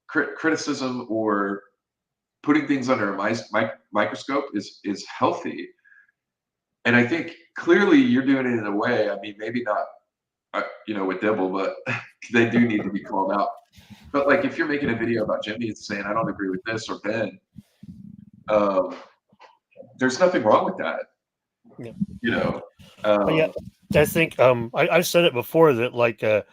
S2: criticism or putting things under a microscope is healthy. And I think clearly you're doing it in a way. I mean, maybe not, with Dibble, but they do need to be called out. But like, if you're making a video about Jimmy and saying I don't agree with this or Ben, there's nothing wrong with that.
S1: Yeah. Yeah, I think I've said it before that like the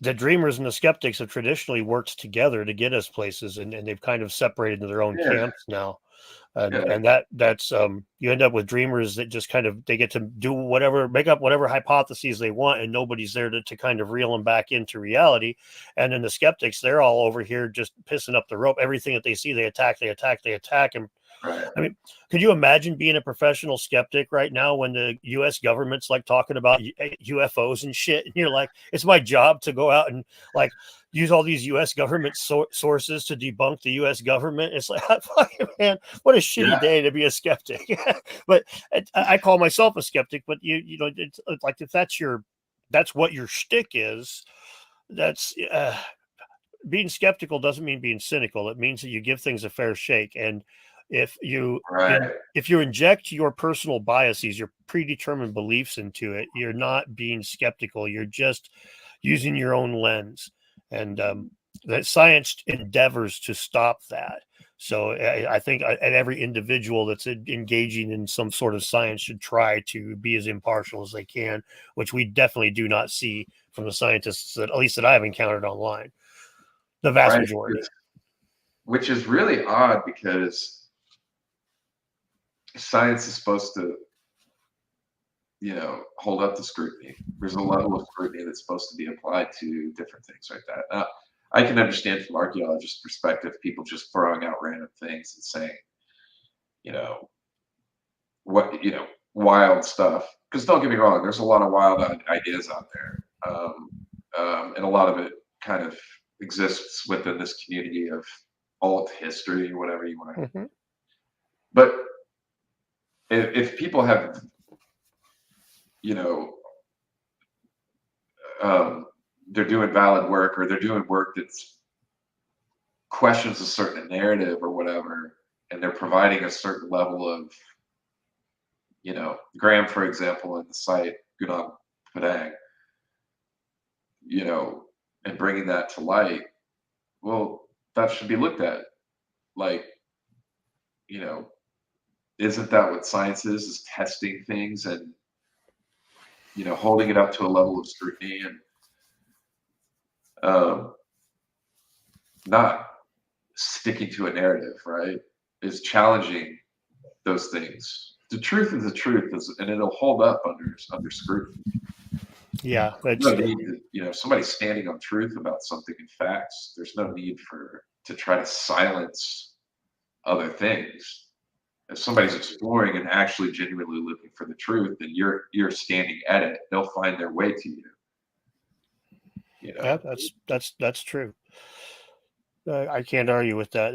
S1: dreamers and the skeptics have traditionally worked together to get us places, and they've kind of separated into their own camps now. And that's you end up with dreamers that just kind of they get to do whatever, make up whatever hypotheses they want, and nobody's there to kind of reel them back into reality. And then the skeptics, they're all over here just pissing up the rope. Everything that they see, they attack. And
S2: Right.
S1: I mean, could you imagine being a professional skeptic right now when the U.S. government's like talking about UFOs and shit, and you're like, it's my job to go out and like use all these U.S. government sources to debunk the U.S. government? It's like, man, what a shitty day to be a skeptic. But I call myself a skeptic. But it's like if that's what your shtick is. That's being skeptical doesn't mean being cynical. It means that you give things a fair shake. And if you inject your personal biases, your predetermined beliefs into it, you're not being skeptical. You're just using your own lens. And that science endeavors to stop that. So I think every individual that's engaging in some sort of science should try to be as impartial as they can, which we definitely do not see from the scientists that, at least that I've encountered online. The vast majority.
S2: Which is really odd because science is supposed to, hold up to scrutiny. There's a level of scrutiny that's supposed to be applied to different things like that. Now, I can understand from archaeologists' perspective, people just throwing out random things and saying, wild stuff. Because don't get me wrong, there's a lot of wild ideas out there. And a lot of it kind of exists within this community of alt history, whatever you want to.
S1: Mm-hmm.
S2: But if people have, they're doing valid work, or they're doing work that questions a certain narrative or whatever, and they're providing a certain level of, Graham, for example, in the site Gunung Padang, and bringing that to light, well, that should be looked at. Like, isn't that what science is testing things and, holding it up to a level of scrutiny and not sticking to a narrative, right? Is challenging those things. The truth is the truth, and it'll hold up under scrutiny.
S1: Yeah,
S2: there's no need to, somebody standing on truth about something in facts. There's no need to try to silence other things. If somebody's exploring and actually genuinely looking for the truth, and you're standing at it, they'll find their way to you.
S1: Yeah, that's true. I can't argue with that.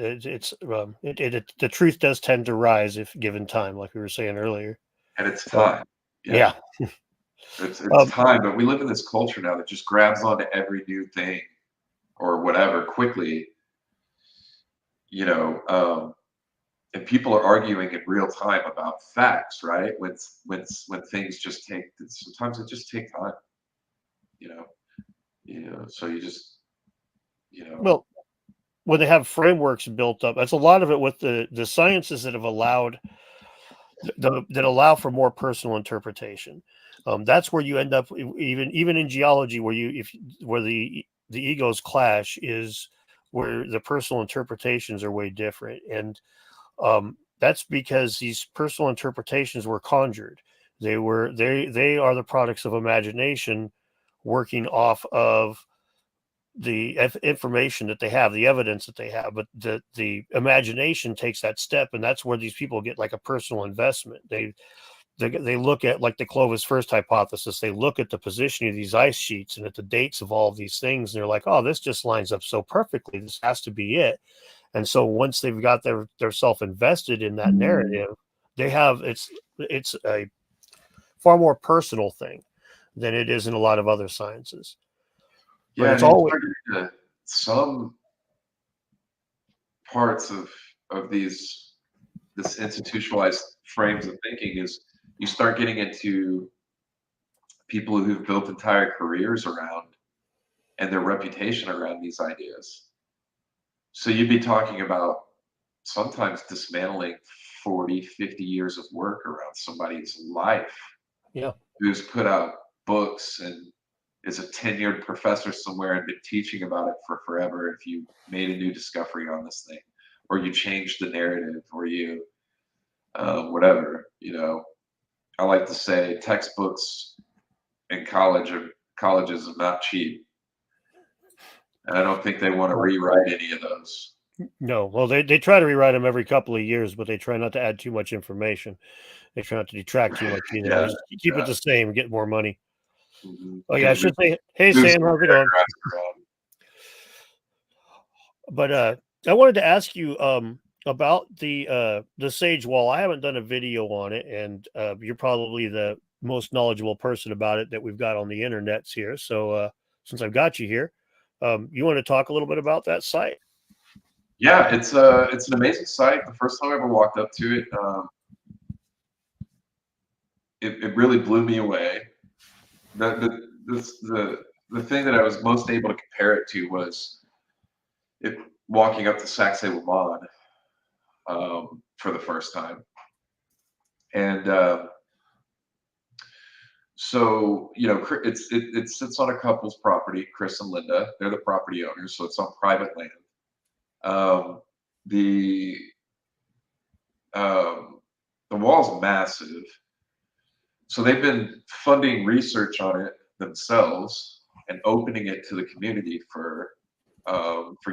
S1: The truth does tend to rise if given time, like we were saying earlier.
S2: And it's time.
S1: Yeah.
S2: It's time, but we live in this culture now that just grabs onto every new thing or whatever quickly, you know, and people are arguing in real time about facts, right? When things just take, sometimes it just take time, you know, so you just, you know,
S1: Well, when they have frameworks built up, that's a lot of it with the sciences that have allowed that allow for more personal interpretation. That's where you end up, even in geology, where where the egos clash is where the personal interpretations are way different, and that's because these personal interpretations were conjured. They are the products of imagination, working off of the information that they have, the evidence that they have, but the imagination takes that step, and that's where these people get like a personal investment. They look at, like, the Clovis first hypothesis. They look at the positioning of these ice sheets and at the dates of all of these things, and they're like, oh, this just lines up so perfectly. This has to be it. And so once they've got their self invested in that narrative, they have it's a far more personal thing than it is in a lot of other sciences. But
S2: yeah,
S1: it's
S2: and you
S1: always
S2: start getting to some parts of this institutionalized frames of thinking is you start getting into people who've built entire careers around and their reputation around these ideas. So you'd be talking about sometimes dismantling 40, 50 years of work around somebody's life
S1: yeah.
S2: who's put out books and is a tenured professor somewhere and been teaching about it for forever. If you made a new discovery on this thing, or you changed the narrative, or you whatever, I like to say textbooks in colleges are not cheap. I don't think they want to rewrite any of those.
S1: No, well, they try to rewrite them every couple of years, but they try not to add too much information. They try not to detract too much either. They
S2: Yeah,
S1: just keep it
S2: yeah.
S1: the same, get more money. Oh yeah, I
S2: Can
S1: should say, hey
S2: move
S1: Sam,
S2: some
S1: how's it going?
S2: paragraphs around.
S1: But I wanted to ask you about the Sage Wall. I haven't done a video on it, and you're probably the most knowledgeable person about it that we've got on the internets here. So since I've got you here, you want to talk a little bit about that site?
S2: Yeah, it's an amazing site. The first time I ever walked up to it, it really blew me away. The thing that I was most able to compare it to was it walking up to Sacsay-le-Mans for the first time, and so it sits on a couple's property, Chris and Linda. They're the property owners, so it's on private land. Um, the um, the wall's massive. So they've been funding research on it themselves and opening it to the community for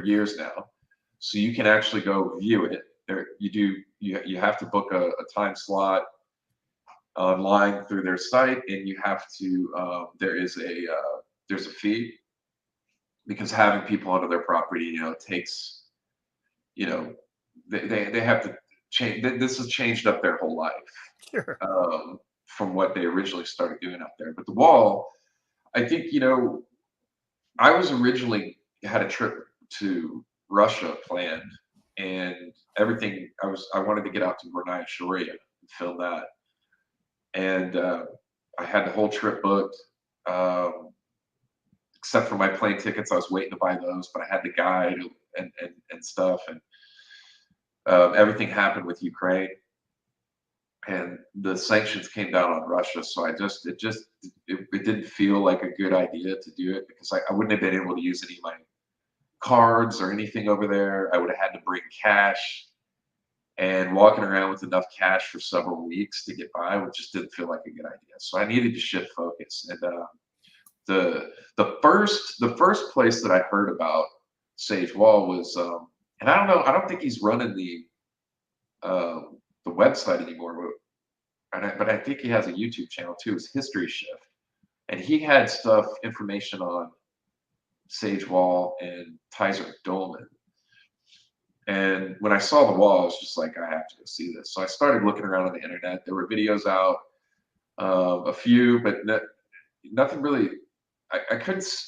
S2: years now. So you can actually go view it. You have to book a time slot online through their site, and you have to there's a fee because having people onto their property, takes, you know they have to change. This has changed up their whole life.
S1: Sure.
S2: From what they originally started doing up there. But the wall, I think, I was originally had a trip to Russia planned, and everything. I wanted to get out to Brunei Sharia and film that, and I had the whole trip booked, except for my plane tickets. I was waiting to buy those, but I had the guide and stuff, and everything happened with Ukraine, and the sanctions came down on Russia. So it didn't feel like a good idea to do it because I wouldn't have been able to use any of my cards or anything over there. I would have had to bring cash, and walking around with enough cash for several weeks to get by, which just didn't feel like a good idea. So I needed to shift focus. And the first place that I heard about Sage Wall was, and I don't know, I don't think he's running the website anymore, but I think he has a YouTube channel too. It's History Shift, and he had information on Sage Wall and Tyser Dolman. And when I saw the wall, I was just like, I have to go see this. So I started looking around on the internet. There were videos out, a few, but nothing really I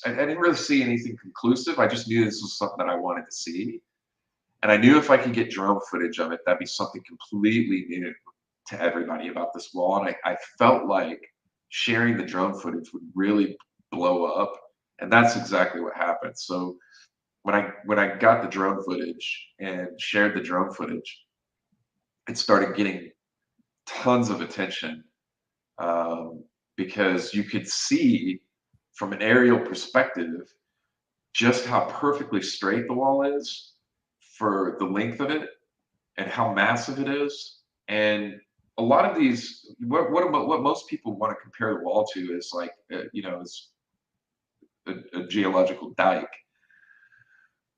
S2: didn't really see anything conclusive. I just knew this was something that I wanted to see. And I knew if I could get drone footage of it, that'd be something completely new to everybody about this wall. And I felt like sharing the drone footage would really blow up. And that's exactly what happened. So when I got the drone footage and shared the drone footage, it started getting tons of attention, because you could see from an aerial perspective just how perfectly straight the wall is for the length of it and how massive it is. And a lot of these, what most people want to compare the wall to is like, is a geological dike.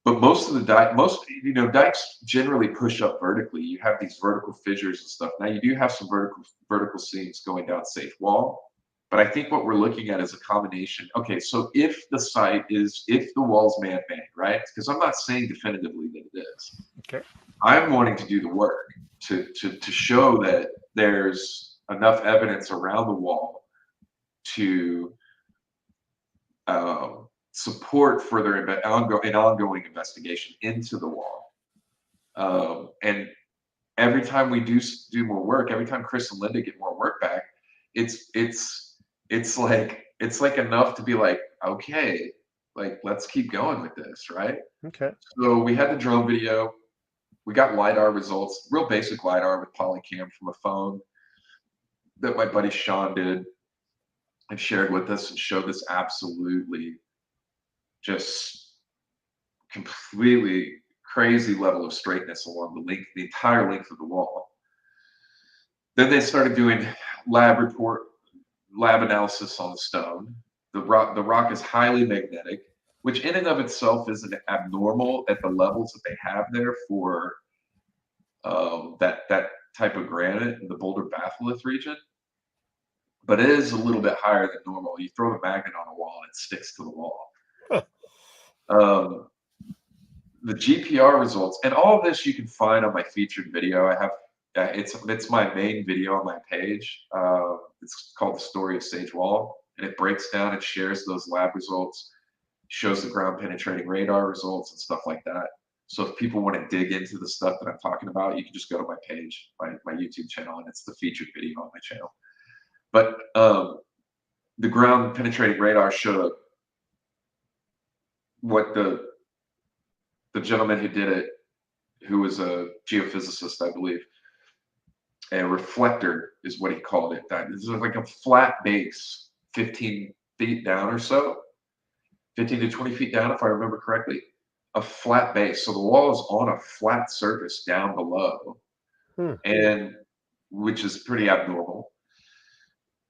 S2: But most of the dikes generally push up vertically. You have these vertical fissures and stuff. Now you do have some vertical seams going down safe wall, but I think what we're looking at is a combination. Okay, so if the wall's man-made, right? Because I'm not saying definitively that it is.
S1: Okay.
S2: I'm wanting to do the work to show that there's enough evidence around the wall to support further ongoing investigation into the wall. And every time we do more work, every time Chris and Linda get more work back, it's like enough to be like, okay, like let's keep going with this, right?
S1: Okay.
S2: So we had the drone video. We got LiDAR results, real basic LiDAR with Polycam from a phone that my buddy Sean did and shared with us and showed this absolutely just completely crazy level of straightness along the entire length of the wall. Then they started doing lab analysis on the stone. The rock is highly magnetic, which in and of itself isn't abnormal at the levels that they have there for that type of granite in the Boulder batholith region. But it is a little bit higher than normal. You throw a magnet on a wall, and it sticks to the wall. Huh. The GPR results, and all of this you can find on my featured video. I have it's my main video on my page. It's called The Story of Sage Wall, and it breaks down and shares those lab results, shows the ground penetrating radar results and stuff like that. So if people want to dig into the stuff that I'm talking about, you can just go to my page, my YouTube channel, and it's the featured video on my channel. But the ground penetrating radar showed what the gentleman who did it, who was a geophysicist, I believe, a reflector is what he called it. This is like a flat base, 15 feet down or so, 15 to 20 feet down, if I remember correctly. A flat base. So the wall is on a flat surface down below, and which is pretty abnormal.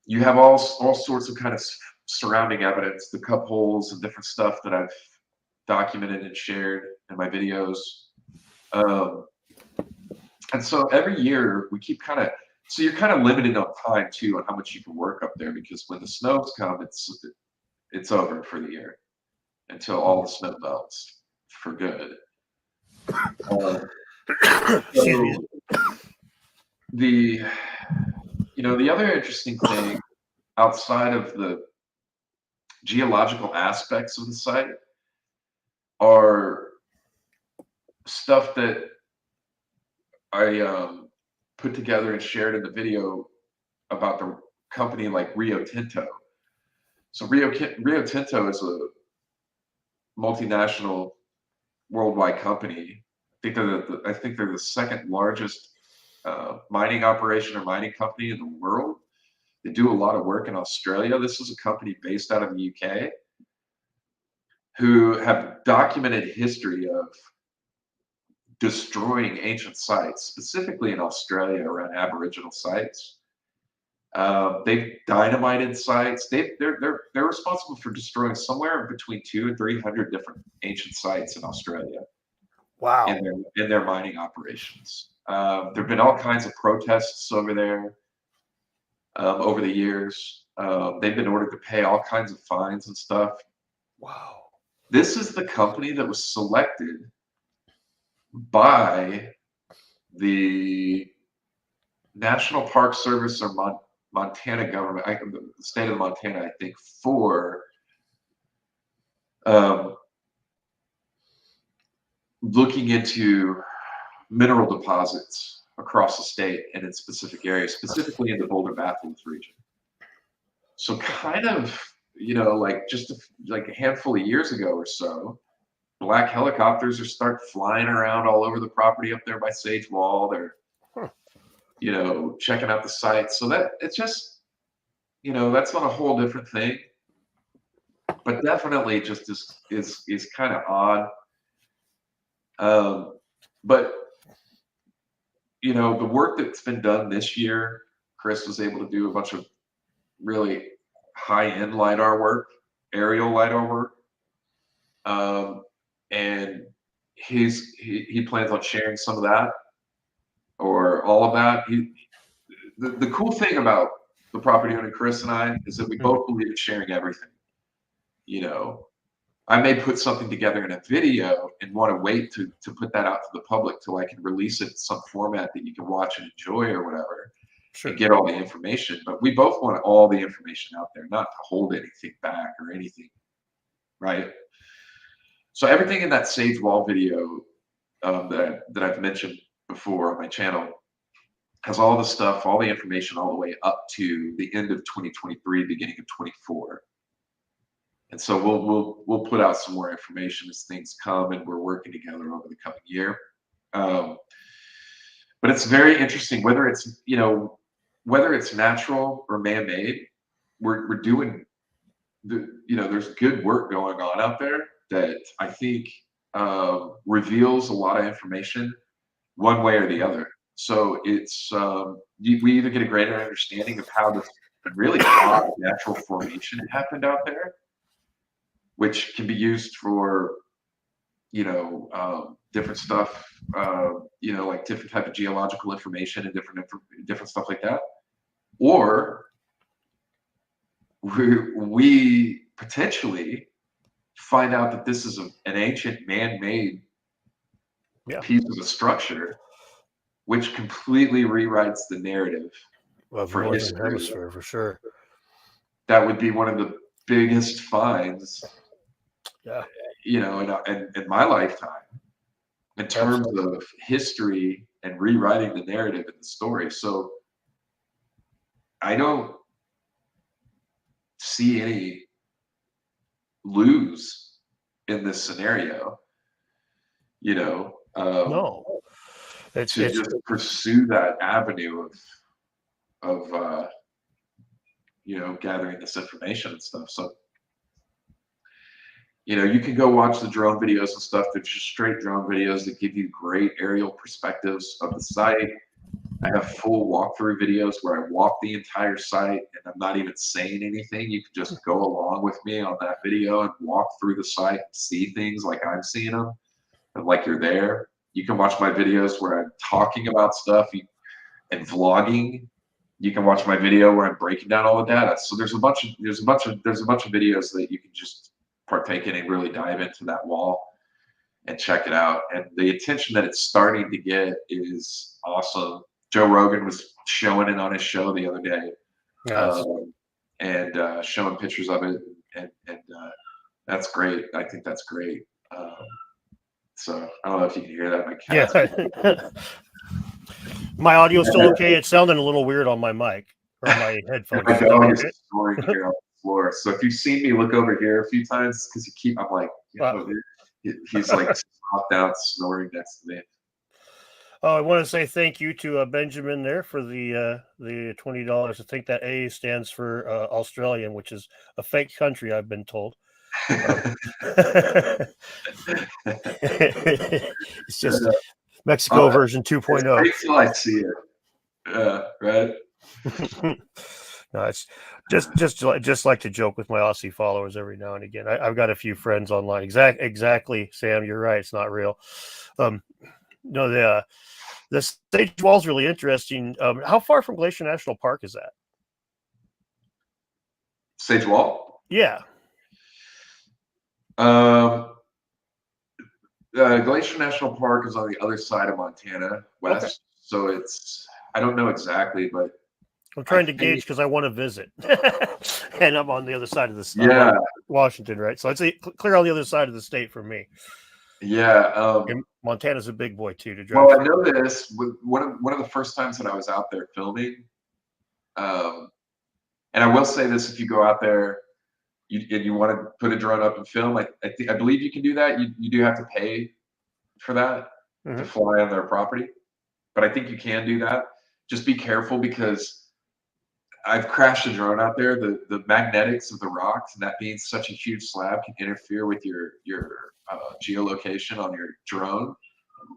S2: You have all sorts of kind of surrounding evidence, the cup holes and different stuff that I've documented and shared in my videos. And so every year we keep so you're kind of limited on time too on how much you can work up there, because when the snows come, it's over for the year until all the snow melts for good. So the other interesting thing outside of the geological aspects of the site are stuff that I put together and shared in the video about the company like Rio Tinto. So Rio Tinto is a multinational worldwide company. I think they're the second largest mining operation or mining company in the world. They do a lot of work in Australia. This is a company based out of the UK who have documented history of destroying ancient sites, specifically in Australia around Aboriginal sites. They've dynamited sites. They're responsible for destroying somewhere between 200 and 300 different ancient sites in Australia.
S1: Wow.
S2: In their mining operations. There've been all kinds of protests over there over the years. They've been ordered to pay all kinds of fines and stuff.
S1: Wow. This
S2: is the company that was selected by the National Park Service or Montana government, the state of Montana, I think, for um, looking into mineral deposits across the state and in specific areas, specifically in the Boulder-Bathurst region. So kind of, like just like a handful of years ago or so, black helicopters are start flying around all over the property up there by Sage Wall. They're, checking out the site. So that it's just, that's not a whole different thing, but definitely just is kind of odd. But the work that's been done this year, Chris was able to do a bunch of really high-end LiDAR work, aerial LiDAR work. And he plans on sharing some of that or all of that. The cool thing about the property owner, Chris and I, is that we both believe in sharing everything. I may put something together in a video and want to wait to put that out to the public till I can release it in some format that you can watch and enjoy or whatever. Sure. And get all the information. But we both want all the information out there, not to hold anything back or anything, right? So everything in that Sage Wall video that I've mentioned before on my channel has all the stuff, all the information, all the way up to the end of 2023, beginning of 24. And so we'll put out some more information as things come, and we're working together over the coming year. But it's very interesting whether it's natural or man-made. We're doing there's good work going on out there that I think reveals a lot of information one way or the other. So it's we either get a greater understanding of how this really natural formation happened out there, which can be used for different stuff, like different type of geological information and different stuff like that, or we potentially find out that this is an ancient man-made piece of a structure, which completely rewrites the narrative for history.
S1: Hemisphere, for sure.
S2: That would be one of the biggest finds, in my lifetime, in terms of history and rewriting the narrative and the story. So I don't see any lose in this scenario,
S1: no,
S2: it's just pursue that avenue of gathering this information and stuff. So you can go watch the drone videos and stuff. They're just straight drone videos that give you great aerial perspectives of the site. I have full walkthrough videos where I walk the entire site and I'm not even saying anything. You can just go along with me on that video and walk through the site and see things like I'm seeing them and like you're there. You can watch my videos where I'm talking about stuff and vlogging. You can watch my video where I'm breaking down all the data. So there's a bunch of videos that you can just partake in and really dive into that wall and check it out. And the attention that it's starting to get is awesome. Joe Rogan was showing it on his show the other day, and showing pictures of it, and that's great. I think that's great. So I don't know if you can hear that. My cat.
S1: My audio's still okay. It's sounding a little weird on my mic or my headphones.
S2: My dog is snoring here on the floor. So if you've seen me look over here a few times, because I'm like, he's like stopped out snoring next to me.
S1: Oh, I want to say thank you to Benjamin there for the $20. I think that A stands for Australian, which is a fake country, I've been told. It's just Mexico version 2.0.
S2: Wait till I see it. Right?
S1: No, it's just like to joke with my Aussie followers every now and again. I've got a few friends online. Exactly, Sam. You're right. It's not real. No, the Sage Wall is really interesting. How far from Glacier National Park is that?
S2: Sage Wall?
S1: Yeah.
S2: Glacier National Park is on the other side of Montana, west. Okay. So I don't know exactly, but
S1: I'm
S2: I
S1: trying to
S2: think,
S1: gauge because I want to visit, and I'm on the other side of the
S2: yeah,
S1: Washington, right? So it's clear on the other side of the state for me.
S2: yeah.
S1: And Montana's a big boy too to drive
S2: Well, I
S1: through.
S2: know this. One of the first times that I was out there filming, um, and I will say this: if you go out there, and you want to put a drone up and film, I believe you can do that. You do have to pay for that to
S1: Mm-hmm.
S2: fly on their property, but I think you can do that. Just be careful because I've crashed a drone out there. The magnetics of the rocks and that being such a huge slab can interfere with your geolocation on your drone.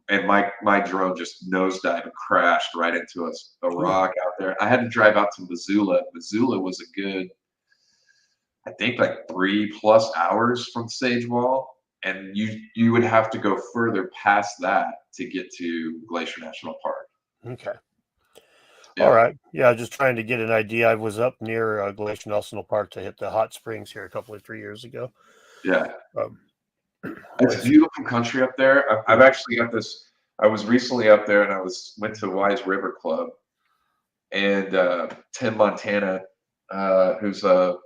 S2: And my drone just nosedived and crashed right into a rock out there. I had to drive out to Missoula. Missoula was a good, I think, like 3+ hours from Sage Wall, and you would have to go further past that to get to Glacier National Park.
S1: Okay. All
S2: Yeah,
S1: right. Yeah, just trying to get an idea. I was up near Glacier National Park to hit the hot springs here a couple of 3 years ago.
S2: yeah.
S1: Um,
S2: It's
S1: was
S2: beautiful country up there. I've actually got this. I was recently up there, and went to Wise River Club, and Tim Montana, who's um,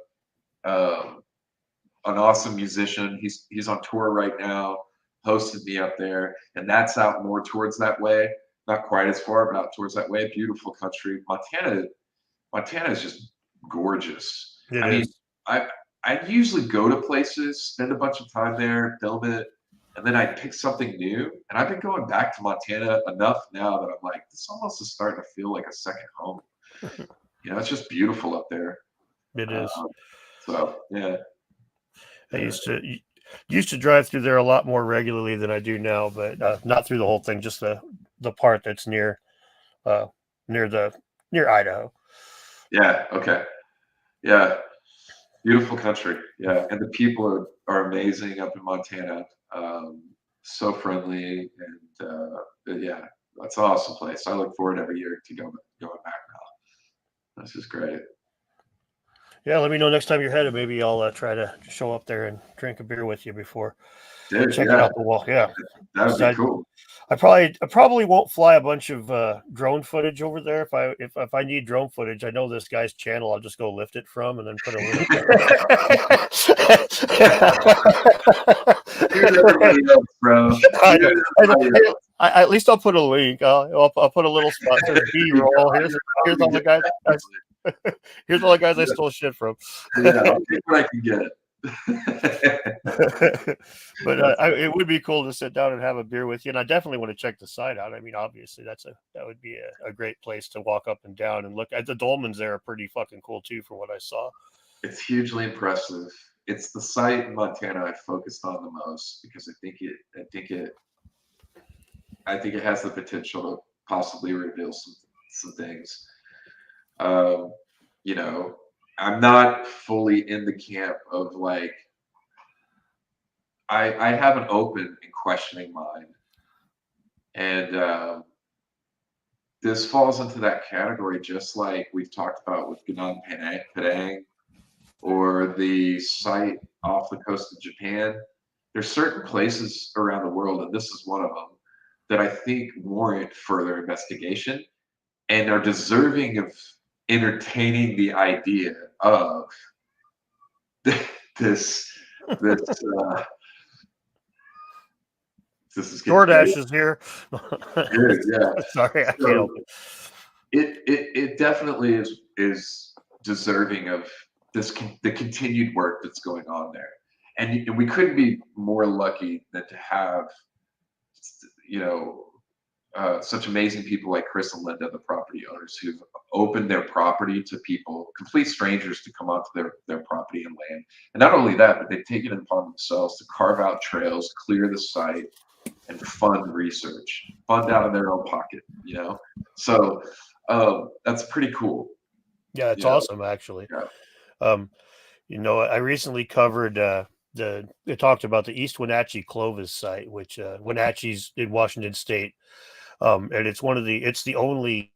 S2: an awesome musician. He's on tour right now. Hosted me up there, and that's out more towards that way. Not quite as far, but out towards that way. Beautiful country. Montana is just gorgeous.
S1: it
S2: I mean,
S1: is.
S2: I I usually go to places, spend a bunch of time there, film it, and then I pick something new. And I've been going back to Montana enough now that I'm like, this almost is starting to feel like a second home. It's just beautiful up there.
S1: It is.
S2: Um, so yeah,
S1: I
S2: yeah,
S1: used to drive through there a lot more regularly than I do now, but not through the whole thing, just the part that's uh, near the near Idaho.
S2: yeah. Okay, yeah. Beautiful country. Yeah, and the people are amazing up in Montana. Um, so friendly and yeah, that's an awesome place. I look forward every year to going back now. This is great.
S1: Yeah, let me know next time you're headed. Maybe I'll try to show up there and drink a beer with you before
S2: Dude,
S1: checking
S2: yeah,
S1: out the wall. Yeah,
S2: that would
S1: 'cause
S2: be cool.
S1: I probably won't fly a bunch of drone footage over there. If I need drone footage, I know this guy's channel. I'll just go lift it from and then put a link.
S2: Here's everybody else, bro.
S1: I know.
S2: Here's everybody else.
S1: At least I'll put a link. I'll put a little spot that says B
S2: There you go.
S1: roll.
S2: I'll
S1: Here's
S2: be
S1: all the
S2: doing
S1: guys.
S2: that eventually.
S1: Here's all the guys I stole shit from.
S2: Yeah, I'll take what I can get.
S1: But
S2: That's
S1: it would be cool to sit down and have a beer with you, and I definitely want to check the site out. I mean, obviously, that would be a great place to walk up and down and look at. The dolmens there are pretty fucking cool too, from what I saw.
S2: It's hugely impressive. It's the site in Montana I focused on the most because I think it has the potential to possibly reveal some things. Um, you know, I'm not fully in the camp of like I have an open and questioning mind, and this falls into that category, just like we've talked about with Ganong Padang or the site off the coast of Japan. There's certain places around the world, and this is one of them, that I think warrant further investigation and are deserving of entertaining the idea of this this uh, this is getting crazy.
S1: DoorDash is here.
S2: Dude, yeah.
S1: Sorry, I can't
S2: So
S1: help it.
S2: it definitely is deserving of the continued work that's going on there, and we couldn't be more lucky than to have you know such amazing people like Chris and Linda, the property owners, who've opened their property to people, complete strangers, to come onto their property and land. And not only that, but they've taken it upon themselves to carve out trails, clear the site, and fund research, fund out of their own pocket. So that's pretty cool.
S1: Yeah, it's
S2: You know,
S1: awesome actually.
S2: yeah,
S1: Um, I recently covered it talked about the East Wenatchee Clovis site, which Wenatchee's in Washington State. And it's the only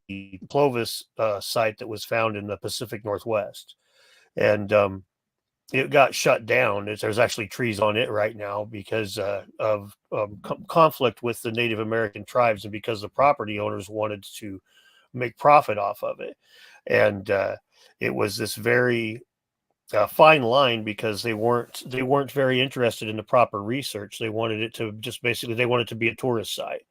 S1: Clovis site that was found in the Pacific Northwest. And it got shut down. There's actually trees on it right now because of conflict with the Native American tribes, and because the property owners wanted to make profit off of it. And it was this very fine line, because they weren't very interested in the proper research. They wanted it to just basically, they wanted it to be a tourist site.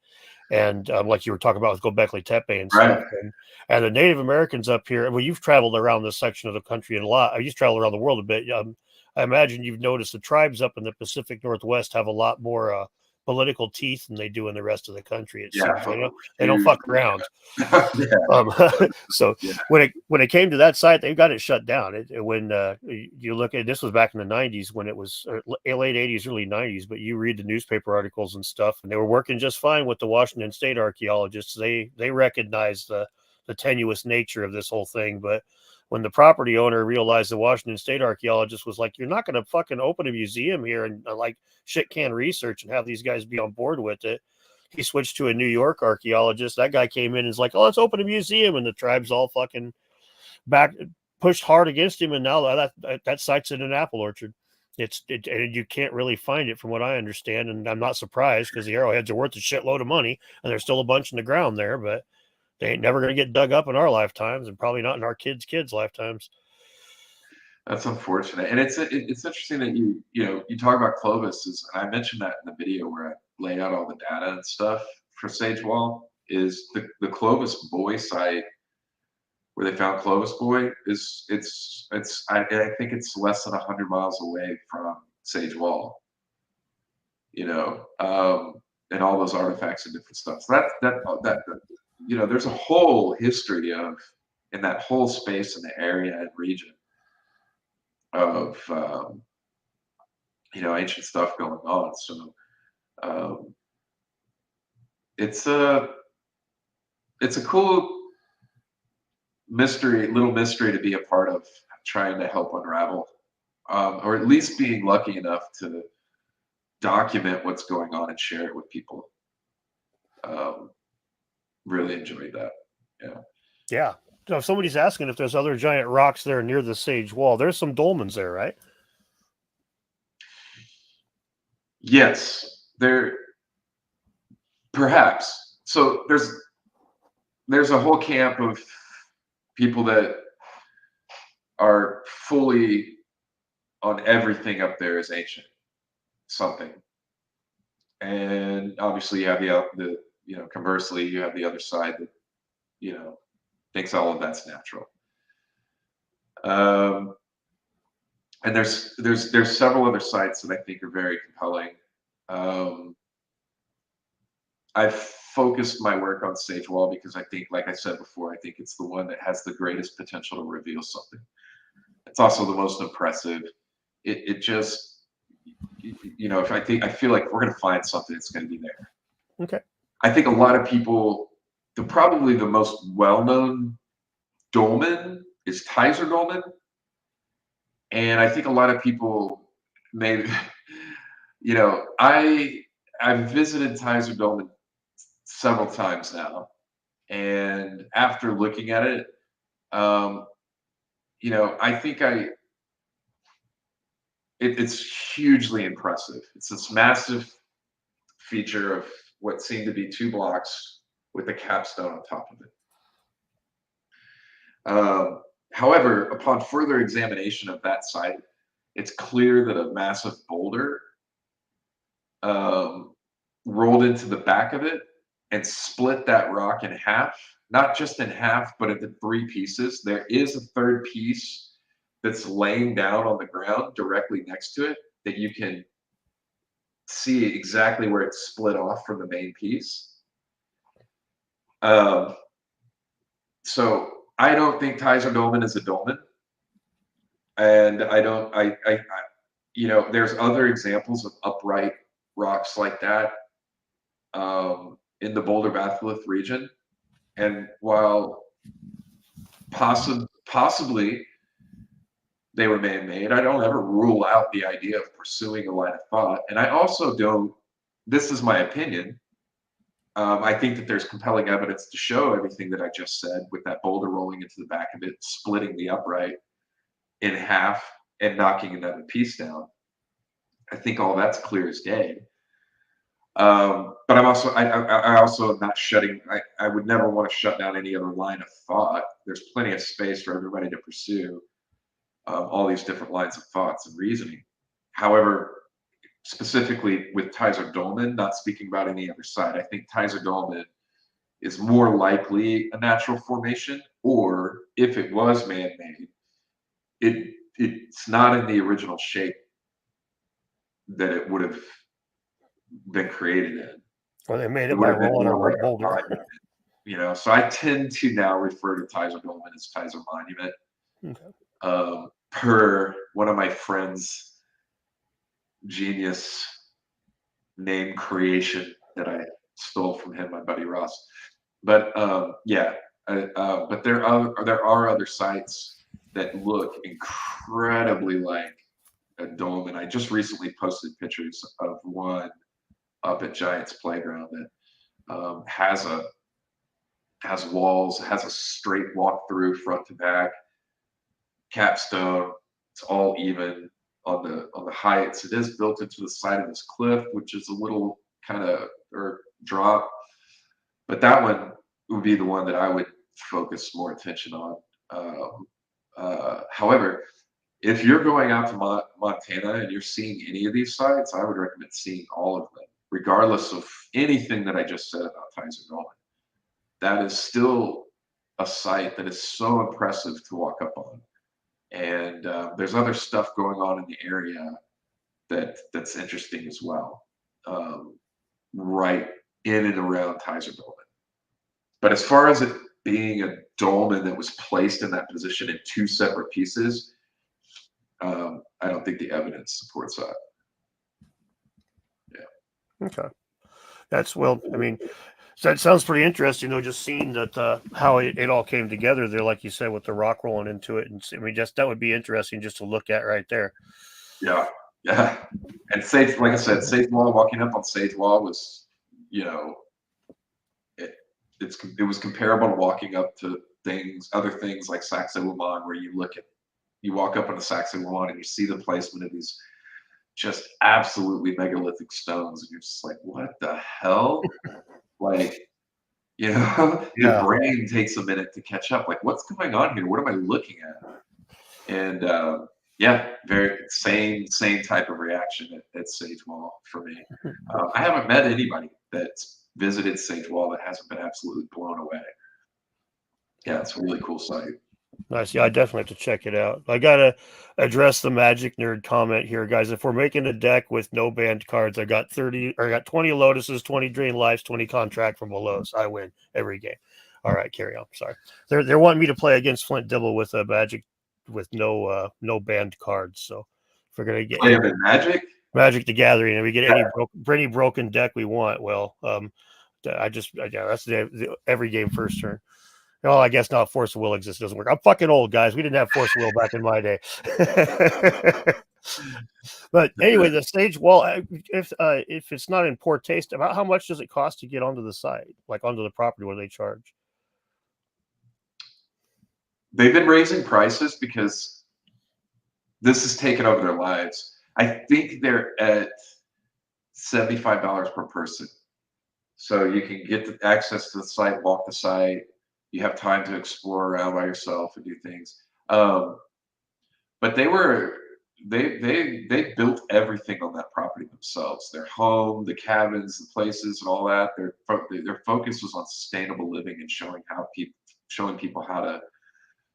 S1: And like you were talking about with Göbekli Tepe and stuff,
S2: Right.
S1: and the Native Americans up here. Well, you've traveled around this section of the country a lot. You've traveled around the world a bit. I imagine you've noticed the tribes up in the Pacific Northwest have a lot more political teeth than they do in the rest of the country. It
S2: Yeah.
S1: seems they don't fuck around.
S2: Yeah.
S1: So
S2: Yeah.
S1: when it came to that site, they got it shut down. When you look at, this was back in the 90s, when it was late 80s, early 90s, but you read the newspaper articles and stuff, and they were working just fine with the Washington State archaeologists. They recognized the tenuous nature of this whole thing. But when the property owner realized the Washington State archaeologist was like, you're not going to fucking open a museum here and like shit can research and have these guys be on board with it, he switched to a New York archaeologist. That guy came in and is like, oh, let's open a museum. And the tribe's all fucking back, pushed hard against him. And now that site's in an apple orchard. And you can't really find it from what I understand. And I'm not surprised, because the arrowheads are worth a shitload of money and there's still a bunch in the ground there, but they ain't never going to get dug up in our lifetimes, and probably not in our kids' lifetimes.
S2: That's unfortunate, and it's interesting that you talk about Clovis, and I mentioned that in the video where I lay out all the data and stuff for Sage Wall. Is the Clovis Boy site where they found Clovis Boy I think it's less than 100 miles away from Sage Wall, and all those artifacts and different stuff. So that there's a whole history of, in that whole space in the area and region of ancient stuff going on. So it's a cool little mystery to be a part of, trying to help unravel, or at least being lucky enough to document what's going on and share it with people. Really enjoyed that.
S1: Yeah. So if somebody's asking if there's other giant rocks there near the Sage Wall, there's some dolmens there, right?
S2: Yes, there perhaps. So there's a whole camp of people that are fully on everything up there is ancient something, and obviously you have the conversely, you have the other side that thinks all of that's natural. And there's several other sites that I think are very compelling. I've focused my work on Sage Wall because I think, like I said before, I think it's the one that has the greatest potential to reveal something. It's also the most impressive. It just, I feel like we're going to find something that's going to be there.
S1: Okay.
S2: I think a lot of people, probably the most well-known dolmen is Tizer Dolmen. And I think a lot of people may, I've visited Tizer Dolmen several times now. And after looking at it, I think it's hugely impressive. It's this massive feature of what seemed to be 2 blocks with a capstone on top of it. However, upon further examination of that site, it's clear that a massive boulder rolled into the back of it and split that rock in half. Not just in half, but into 3 pieces. There is a 3rd piece that's laying down on the ground directly next to it that you can see exactly where it's split off from the main piece. So I don't think Tizer Dolmen is a dolmen, and there's other examples of upright rocks like that in the Boulder Batholith region, and while possibly they were man-made, I don't ever rule out the idea of pursuing a line of thought. And I also don't, this is my opinion, I think that there's compelling evidence to show everything that I just said, with that boulder rolling into the back of it, splitting the upright in half and knocking another piece down. I think all that's clear as day. But I also am not shutting. I would never want to shut down any other line of thought. There's plenty of space for everybody to pursue all these different lines of thoughts and reasoning. However, specifically with Kaiser Dolmen, not speaking about any other side, I think Kaiser Dolmen is more likely a natural formation, or if it was man-made, it's not in the original shape that it would have been created in.
S1: Or they made
S2: It
S1: it
S2: would
S1: by
S2: have been
S1: rolling
S2: more
S1: a
S2: like a
S1: boulder.
S2: monument, you know. So I tend to now refer to Kaiser Dolmen as Kaiser Monument.
S1: Okay.
S2: Per one of my friends' genius name creation that I stole from him, my buddy Ross. But yeah, but there are other sites that look incredibly like a dome, and I just recently posted pictures of one up at Giants Playground that has walls, has a straight walk through front to back, capstone. It's all even on the heights. It is built into the side of this cliff, which is a little kind of or drop. But that one would be the one that I would focus more attention on. However, if you're going out to Montana and you're seeing any of these sites, I would recommend seeing all of them, regardless of anything that I just said about Kaiser Nolan. That is still a site that is so impressive to walk up on. And there's other stuff going on in the area that's interesting as well, right in and around Kaiser Dolmen. But as far as it being a dolmen that was placed in that position in two separate pieces, I don't think the evidence supports that. Yeah.
S1: Okay. That's well. I mean, so that sounds pretty interesting, though. Just seeing that how it all came together there, like you said, with the rock rolling into it, and I mean, just that would be interesting just to look at right there.
S2: Yeah. Yeah. And Sage, like I said, Sage Wall, walking up on Sage Wall was, you know, it was comparable to walking up to other things like Saxe-Weymouth, where you walk up on a Saxe-Weymouth and you see the placement of these just absolutely megalithic stones, and you're just like, what the hell? Like, you know, your
S1: Yeah.
S2: brain takes a minute to catch up. Like, what's going on here? What am I looking at? And yeah, very same type of reaction at Sage Wall for me. I haven't met anybody that's visited Sage Wall that hasn't been absolutely blown away. Yeah, it's a really cool site.
S1: Nice. Yeah, I definitely have to check it out. I gotta address the Magic Nerd comment here, guys. If we're making a deck with no banned cards, I got 20 Lotuses, 20 Drain Lives, 20 Contract from Belows. I win every game. All right, carry on. Sorry. They're wanting me to play against Flint Dibble with a Magic with no banned cards. So if we're gonna get
S2: Play of Magic?
S1: Magic the Gathering and we get any broken deck we want, well, yeah, that's every game first turn. No, I guess not. Force of Will exists. Doesn't work. I'm fucking old, guys. We didn't have Force of Will back in my day. But anyway, the Sage Wall, if it's not in poor taste, about how much does it cost to get onto the site, like onto the property? What do they charge?
S2: They've been raising prices because this has taken over their lives. I think they're at $75 per person. So you can get access to the site, walk the site. You have time to explore around by yourself and do things. But they built everything on that property themselves. Their home, the cabins, the places, and all that. Their focus was on sustainable living and showing people how to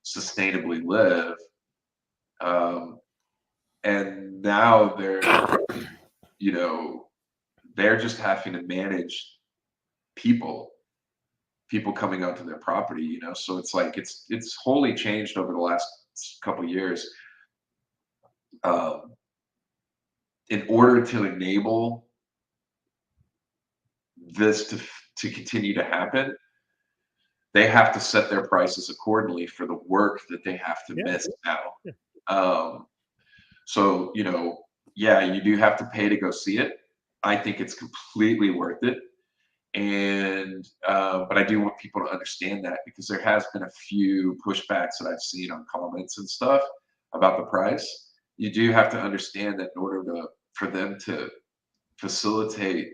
S2: sustainably live. And now you know, they're just having to manage people coming onto their property, you know. So it's like it's wholly changed over the last couple of years. In order to enable this to continue to happen, they have to set their prices accordingly for the work that they have to miss now. So, you know, yeah, you do have to pay to go see it. I think it's completely worth it. And but I do want people to understand that, because there has been a few pushbacks that I've seen on comments and stuff about the price. You do have to understand that in order for them to facilitate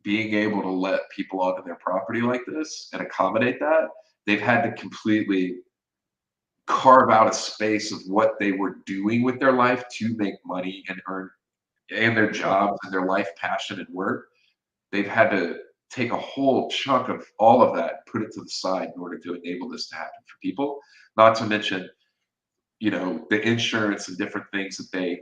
S2: being able to let people onto their property like this and accommodate that, they've had to completely carve out a space of what they were doing with their life to make money and earn, and their jobs and their life passion and work. They've had to take a whole chunk of all of that, put it to the side in order to enable this to happen for people. Not to mention, the insurance and different things that they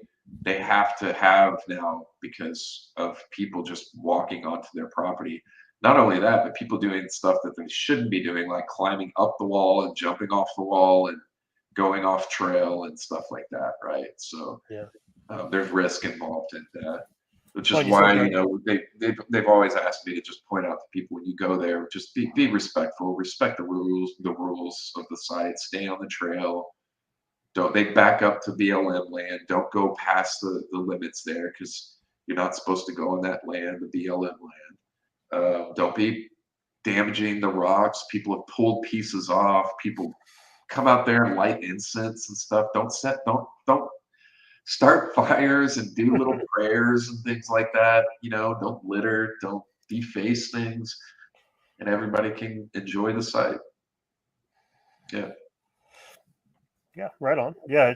S2: have to have now because of people just walking onto their property. Not only that, but people doing stuff that they shouldn't be doing, like climbing up the wall and jumping off the wall and going off trail and stuff like that, right? So
S1: Yeah.
S2: there's risk involved in that, which
S1: Well,
S2: is
S1: you said
S2: why
S1: that.
S2: they've always asked me to just point out to people when you go there, just be respectful, respect the rules of the site, stay on the trail. Don't they back up to BLM land? Don't go past the limits there because you're not supposed to go on that land, the BLM land. Don't be damaging the rocks. People have pulled pieces off. People come out there and light incense and stuff. Don't start fires and do little prayers and things like that. Don't litter. Don't deface things, and everybody can enjoy the site. Yeah.
S1: Yeah, right on. Yeah,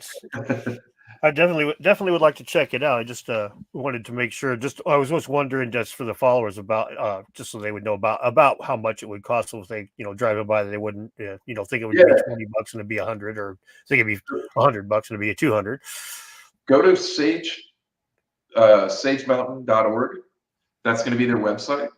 S1: I definitely would like to check it out. I just wanted to make sure. Just I was just wondering, just for the followers, about just so they would know about how much it would cost. So if they driving by, they wouldn't think it would be
S2: Yeah.
S1: $20 and it'd be 100, or think it'd be $100 and it'd be a 200.
S2: Go to sagemountain.org. That's going to be their website.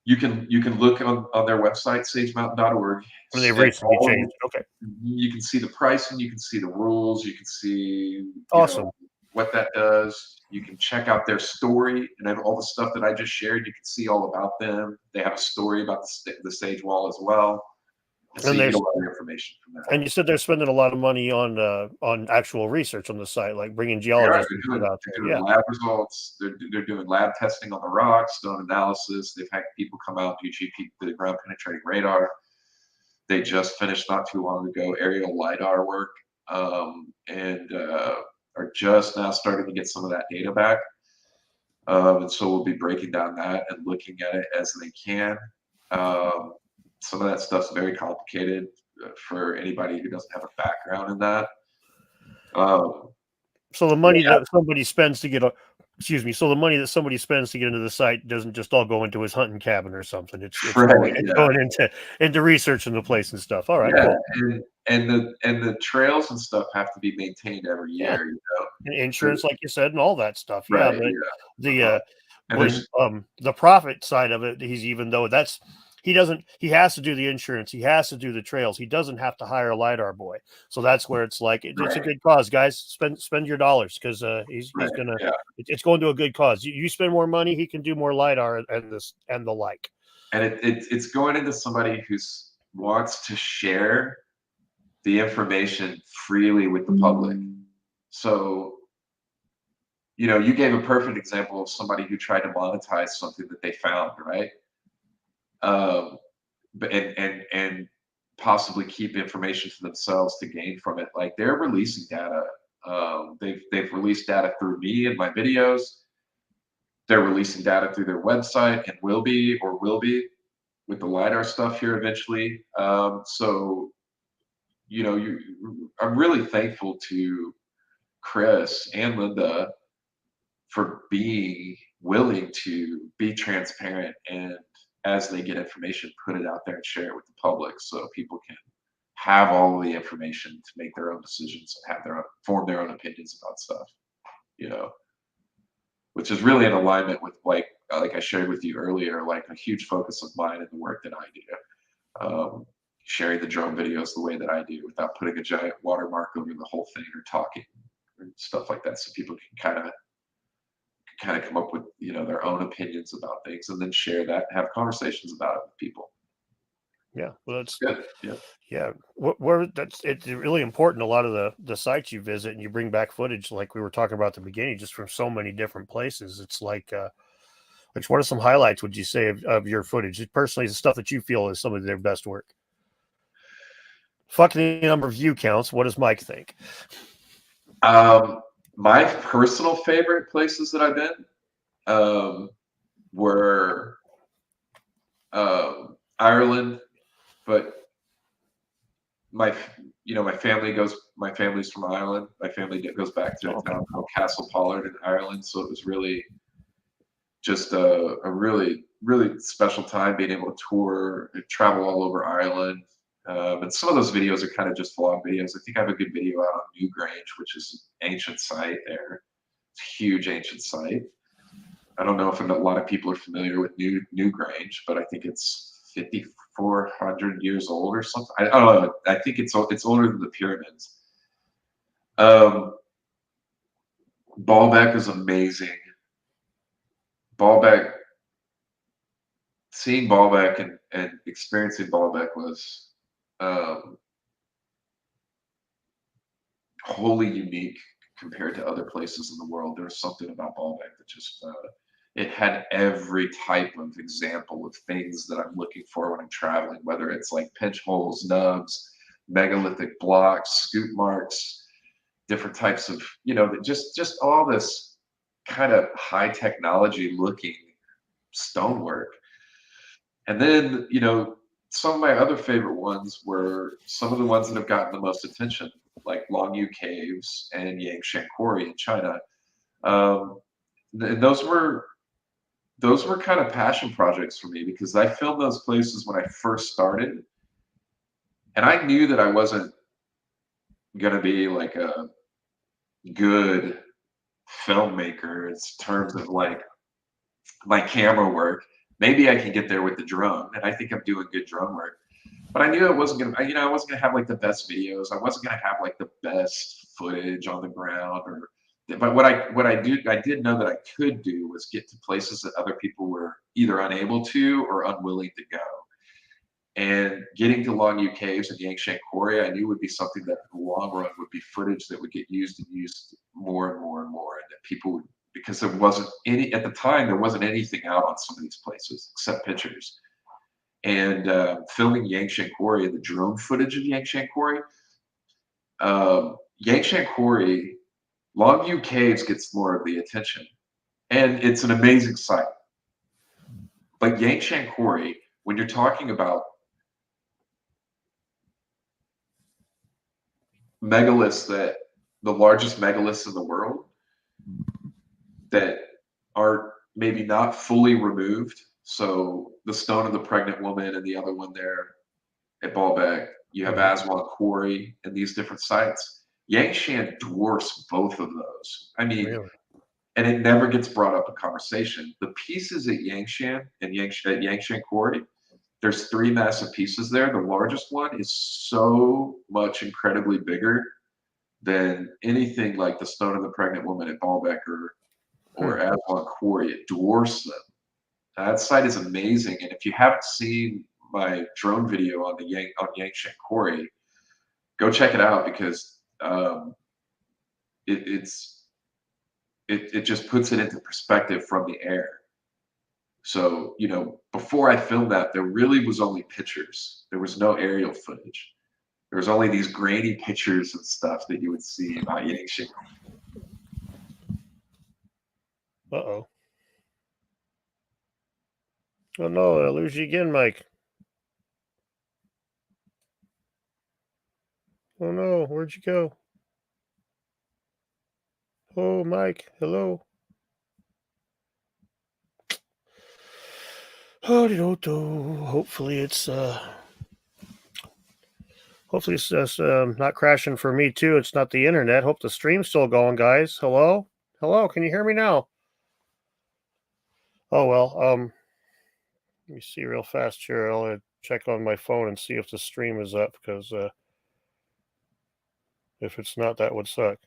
S2: You can look on their website, sagemountain.org,
S1: And they've
S2: and
S1: recently changed. Okay,
S2: you can see the pricing, you can see the rules, you can see
S1: awesome.
S2: what that does. You can check out their story and then all the stuff that I just shared. You can see all about them. They have a story about the stage wall as well, and so
S1: And
S2: you get
S1: there's
S2: a lot of information from that.
S1: and you said they're spending a lot of money on actual research on the site, like bringing
S2: They are.
S1: geologists and shit out
S2: They're
S1: there.
S2: doing
S1: Yeah,
S2: lab results. They're doing lab testing on the rocks, doing analysis. They've had people come out do the ground penetrating radar. They just finished not too long ago aerial lidar work, and are just now starting to get some of that data back. And so we'll be breaking down that and looking at it as they can. Some of that stuff's very complicated for anybody who doesn't have a background in that.
S1: so the money
S2: Yeah,
S1: that somebody spends to get a excuse me, so the money that somebody spends to get into the site doesn't just all go into his hunting cabin or something. It's going
S2: right.
S1: it's
S2: Yeah,
S1: going into researching the place and stuff. All right,
S2: yeah,
S1: cool.
S2: and the trails and stuff have to be maintained every
S1: Yeah,
S2: year.
S1: and
S2: The-
S1: insurance, like you said, and all that stuff. Yeah,
S2: right.
S1: but
S2: Yeah.
S1: the
S2: And
S1: when
S2: there's
S1: the profit side of it, even though he has to do the insurance, he has to do the trails, he doesn't have to hire a lidar boy. So that's where it's like it's a
S2: right,
S1: good cause, guys. Spend your dollars, because he's
S2: right.
S1: gonna
S2: Yeah.
S1: it's going to a good cause. You spend more money, he can do more lidar and this and the like.
S2: And it's going into somebody who's wants to share the information freely with the public. So, you gave a perfect example of somebody who tried to monetize something that they found, right? Um, but and possibly keep information for themselves to gain from it. Like they're releasing data. They've released data through me and my videos. They're releasing data through their website and will be with the lidar stuff here eventually. So I'm really thankful to Chris and Linda for being willing to be transparent, and as they get information, put it out there and share it with the public so people can have all of the information to make their own decisions and form their own opinions about stuff, you know, which is really in alignment with like I shared with you earlier, like a huge focus of mine in the work that I do. Sharing the drone videos the way that I do without putting a giant watermark over the whole thing or talking or stuff like that, so people can kind of come up with their own opinions about things and then share that and have conversations about it with people.
S1: Yeah, well,
S2: It's
S1: that's
S2: good. Yeah.
S1: yeah. Where that's it's really important. A lot of the sites you visit and you bring back footage, like we were talking about at the beginning, just from so many different places. It's like what are some highlights, would you say, of your footage? Personally, the stuff that you feel is some of their best work. Fuck the number of view counts. What does Mike think?
S2: Um, my personal favorite places that I've been, um, were Ireland, but my my family's from Ireland. My family goes back to a
S1: Okay.
S2: town called Castle Pollard in Ireland, so it was really just a really special time being able to tour and travel all over Ireland. And some of those videos are kind of just vlog videos. I think I have a good video out on Newgrange, which is an ancient site there. It's a huge ancient site. I don't know if a lot of people are familiar with Newgrange, but I think it's 5,400 years old or something. I don't know. I think it's older than the pyramids. Baalbek is amazing. Baalbek, seeing Baalbek and experiencing Baalbek was wholly unique compared to other places in the world. There was something about Baalbek that just it had every type of example of things that I'm looking for when I'm traveling, whether it's like pinch holes, nubs, megalithic blocks, scoop marks, different types of, just all this kind of high technology looking stonework. And then, some of my other favorite ones were some of the ones that have gotten the most attention, like Longyu Caves and Yangshan Quarry in China. And those were kind of passion projects for me because I filmed those places when I first started, and I knew that I wasn't gonna be like a good filmmaker in terms of like my camera work. Maybe I can get there with the drone, and I think I'm doing good drone work. But I knew it wasn't gonna, I wasn't gonna have like the best videos. I wasn't gonna have like the best footage on the ground, or. But I did know that I could do was get to places that other people were either unable to or unwilling to go. And getting to Longyu Caves and Yangshan Quarry, I knew would be something that in the long run would be footage that would get used and used more and more and more, and that people would, because there wasn't any at the time, there wasn't anything out on some of these places except pictures. And filming Yangshan Quarry and the drone footage of Yangshan Quarry, Yangshan Quarry, Longview Caves gets more of the attention, and it's an amazing site. But Yangshan Quarry, when you're talking about megaliths, that the largest megaliths in the world that are maybe not fully removed. So the Stone of the Pregnant Woman and the other one there at Baalbek, you have Aswan Quarry and these different sites. Yangshan dwarfs both of those. I mean,
S1: Really?
S2: and it never gets brought up in conversation. The pieces at Yangshan and Yangshan Quarry, there's three massive pieces there. The largest one is so much incredibly bigger than anything like the Stone of the Pregnant Woman at Baalbek or Aswan Quarry. It dwarfs them. That site is amazing, and if you haven't seen my drone video on Yangshan Quarry, go check it out because it just puts it into perspective from the air. So before I filmed that, there really was only pictures. There was no aerial footage. There was only these grainy pictures and stuff that you would see about Yangshan.
S1: Uh-oh. Oh no, I lose you again, Mike. Oh no, where'd you go? Oh, Mike, hello. Hopefully it's not crashing for me too. It's not the internet. Hope the stream's still going, guys. Hello? Hello, can you hear me now? Oh well, let me see real fast here. I'll check on my phone and see if the stream is up, because if it's not, that would suck.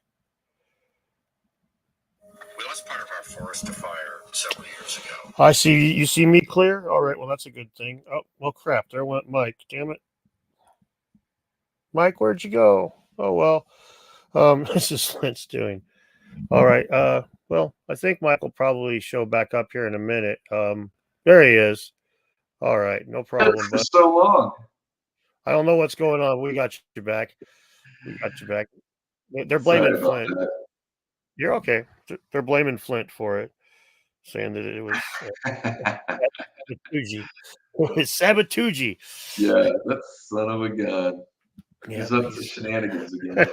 S3: We lost part of our forest to fire several years ago.
S1: I see. You see me clear? All right, well, that's a good thing. Oh, well, crap. There went Mike. Damn it. Mike, where'd you go? Oh, well. This is Flint's doing. All right. Well, I think Mike will probably show back up here in a minute. There he is. All right, no problem.
S2: For so long.
S1: I don't know what's going on. We got you back. We got you back. They're blaming Flint.
S2: That.
S1: You're okay. They're blaming Flint for it. saying that it was Sabatucci. Sabatucci.
S2: Yeah, that son of a gun.
S1: Yeah,
S2: He's up to shenanigans again.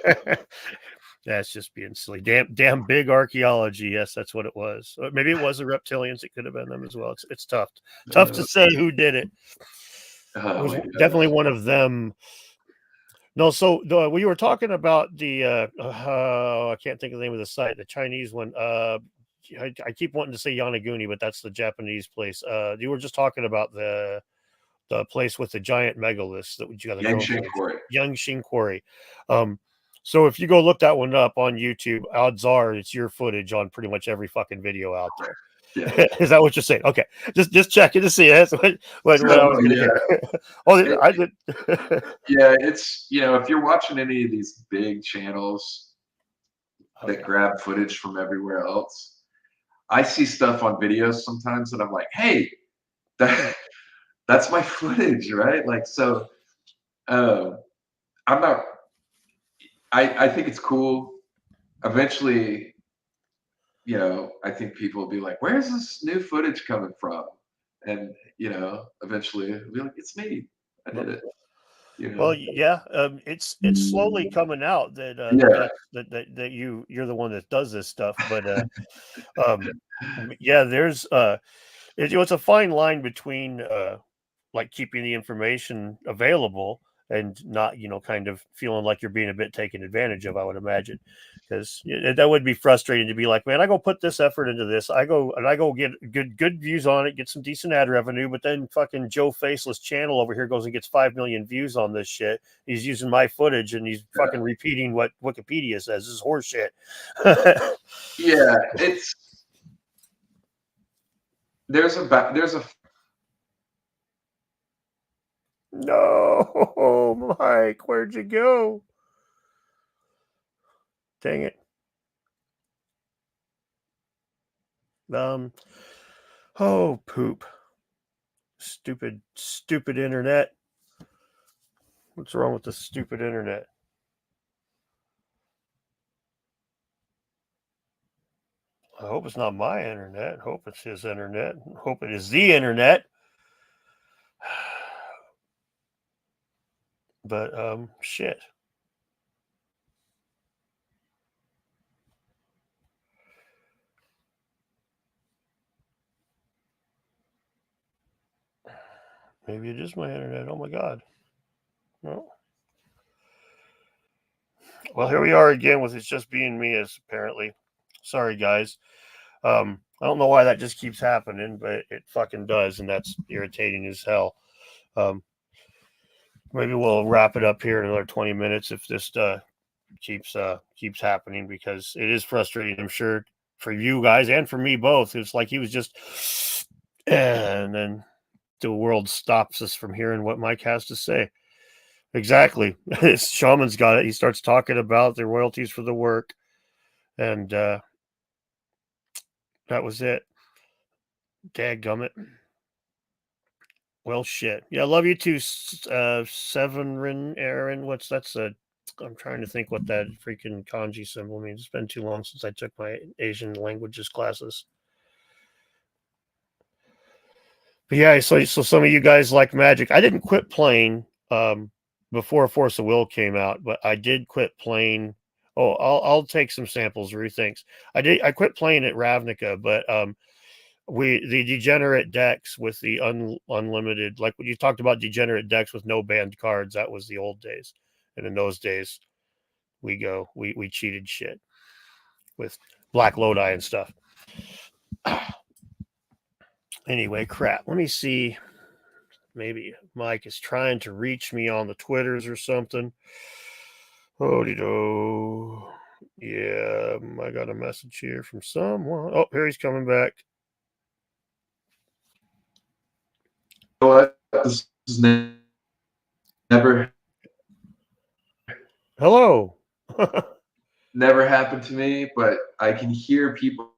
S1: that's just being silly. Damn big archaeology. Yes, that's what it was. Maybe it was the reptilians. It could have been them as well. It's tough to say who did it. It
S2: Oh
S1: was
S2: my gosh.
S1: definitely one of them. No, so we were talking about the I can't think of the name of the site, the Chinese one. I keep wanting to say Yanaguni, but that's the Japanese place. You were just talking about the place with the giant megaliths that you got the drone
S2: Yangshin
S1: footage.
S2: Quarry.
S1: Yangxing Quarry. So if you go look that one up on YouTube, odds are it's your footage on pretty much every fucking video out there.
S2: Yeah.
S1: Is that what you're saying? Okay, just checking to see. That's what I was going to hear. I did.
S2: Yeah, it's, if you're watching any of these big channels that grab footage from everywhere else, I see stuff on videos sometimes that I'm like, hey, that's my footage, right? Like, so I'm not, I think it's cool. Eventually, I think people will be like, where's this new footage coming from? And, eventually it'll be like, it's me. I did it.
S1: Well, yeah, it's slowly coming out that that you're the one that does this stuff, but yeah, there's it's a fine line between like keeping the information available and not, kind of feeling like you're being a bit taken advantage of, I would imagine, because that would be frustrating to be like, man, I go put this effort into this. I go get good views on it, get some decent ad revenue, but then fucking Joe Faceless channel over here goes and gets 5 million views on this shit. He's using my footage and he's fucking repeating what Wikipedia says. This is horseshit.
S2: Yeah, there's a
S1: No, Mike, where'd you go? Dang it. Oh, poop. Stupid internet. What's wrong with the stupid internet? I hope it's not my internet. Hope it's his internet. Hope it is the internet. But shit. Maybe it is my internet. Oh my god. No. Well, here we are again with it's just being me, as apparently. Sorry, guys. I don't know why that just keeps happening, but it fucking does, and that's irritating as hell. Maybe we'll wrap it up here in another 20 minutes if this keeps happening, because it is frustrating, I'm sure, for you guys and for me both. It's like he was just, and then the world stops us from hearing what Mike has to say. Exactly. Shaman's got it. He starts talking about the royalties for the work, and that was it. Dadgummit. Well, shit. Yeah, I love you too, Severin Aaron. I'm trying to think what that freaking kanji symbol means. It's been too long since I took my Asian languages classes. But yeah, so some of you guys like Magic. I didn't quit playing before Force of Will came out, but I did quit playing. Oh, I'll take some samples. Rethinks. I quit playing at Ravnica, but the degenerate decks with the unlimited, like when you talked about degenerate decks with no banned cards, that was the old days. And in those days, we cheated shit with Black Lodi and stuff. Anyway, crap. Let me see. Maybe Mike is trying to reach me on the Twitters or something. Oh, yeah. I got a message here from someone. Oh, here he's coming back.
S2: What? This is never
S1: Hello.
S2: never happened to me, but I can hear people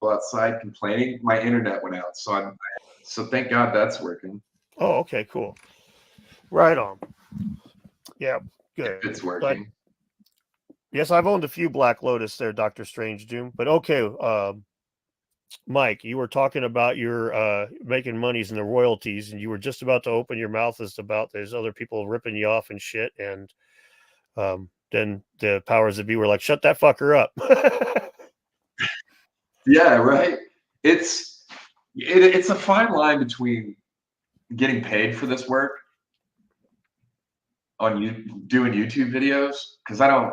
S2: outside complaining. My internet went out, so thank God that's working.
S1: Oh, okay, cool. Right on. Yeah, good.
S2: If it's working.
S1: Yes, I've owned a few Black Lotus there, Dr. Strange Doom. But okay, Mike, you were talking about your making monies and the royalties, and you were just about to open your mouth as about there's other people ripping you off and shit, and then the powers that be were like, "Shut that fucker up."
S2: Yeah, right. It's a fine line between getting paid for this work on you doing YouTube videos, because I'm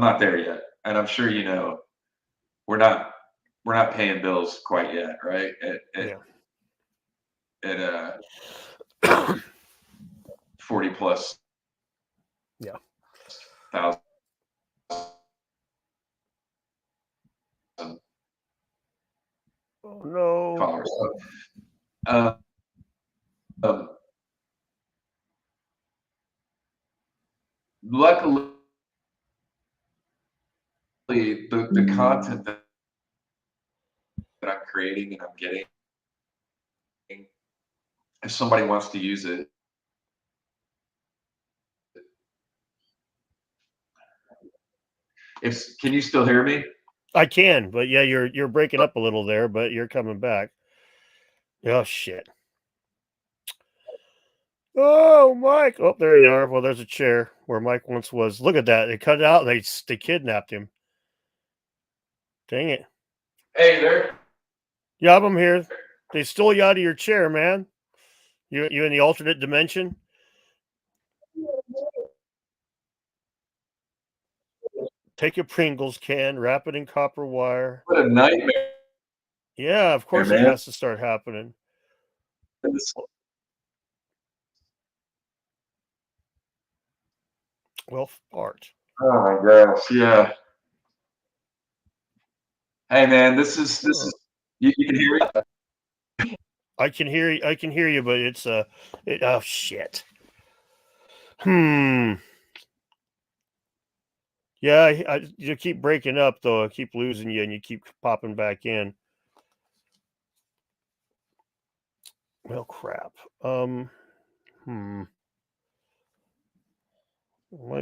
S2: not there yet, and I'm sure you know we're not paying bills quite yet, right?
S1: Yeah.
S2: At 40 plus
S1: Yeah.
S2: thousand
S1: Oh no.
S2: followers. So, uh, um, luckily, the content that I'm creating and I'm getting, if somebody wants to use it, can you still hear me?
S1: I can, but yeah, you're breaking up a little there, but you're coming back. Oh shit. Oh, Mike. Oh, there you are. Well, there's a chair where Mike once was. Look at that. They cut it out. They kidnapped him. Dang it.
S2: Hey there.
S1: Yeah, I'm here. They stole you out of your chair, man. You in the alternate dimension? Take a Pringles can, wrap it in copper wire.
S2: What a nightmare,
S1: Yeah, of course it
S2: man.
S1: has to start happening. Well, fart.
S2: Oh my gosh, yeah. Hey man, this is you can hear me?
S1: I can hear you. I can hear you, but it's oh shit. Yeah, you keep breaking up though. I keep losing you, and you keep popping back in. Well, crap. My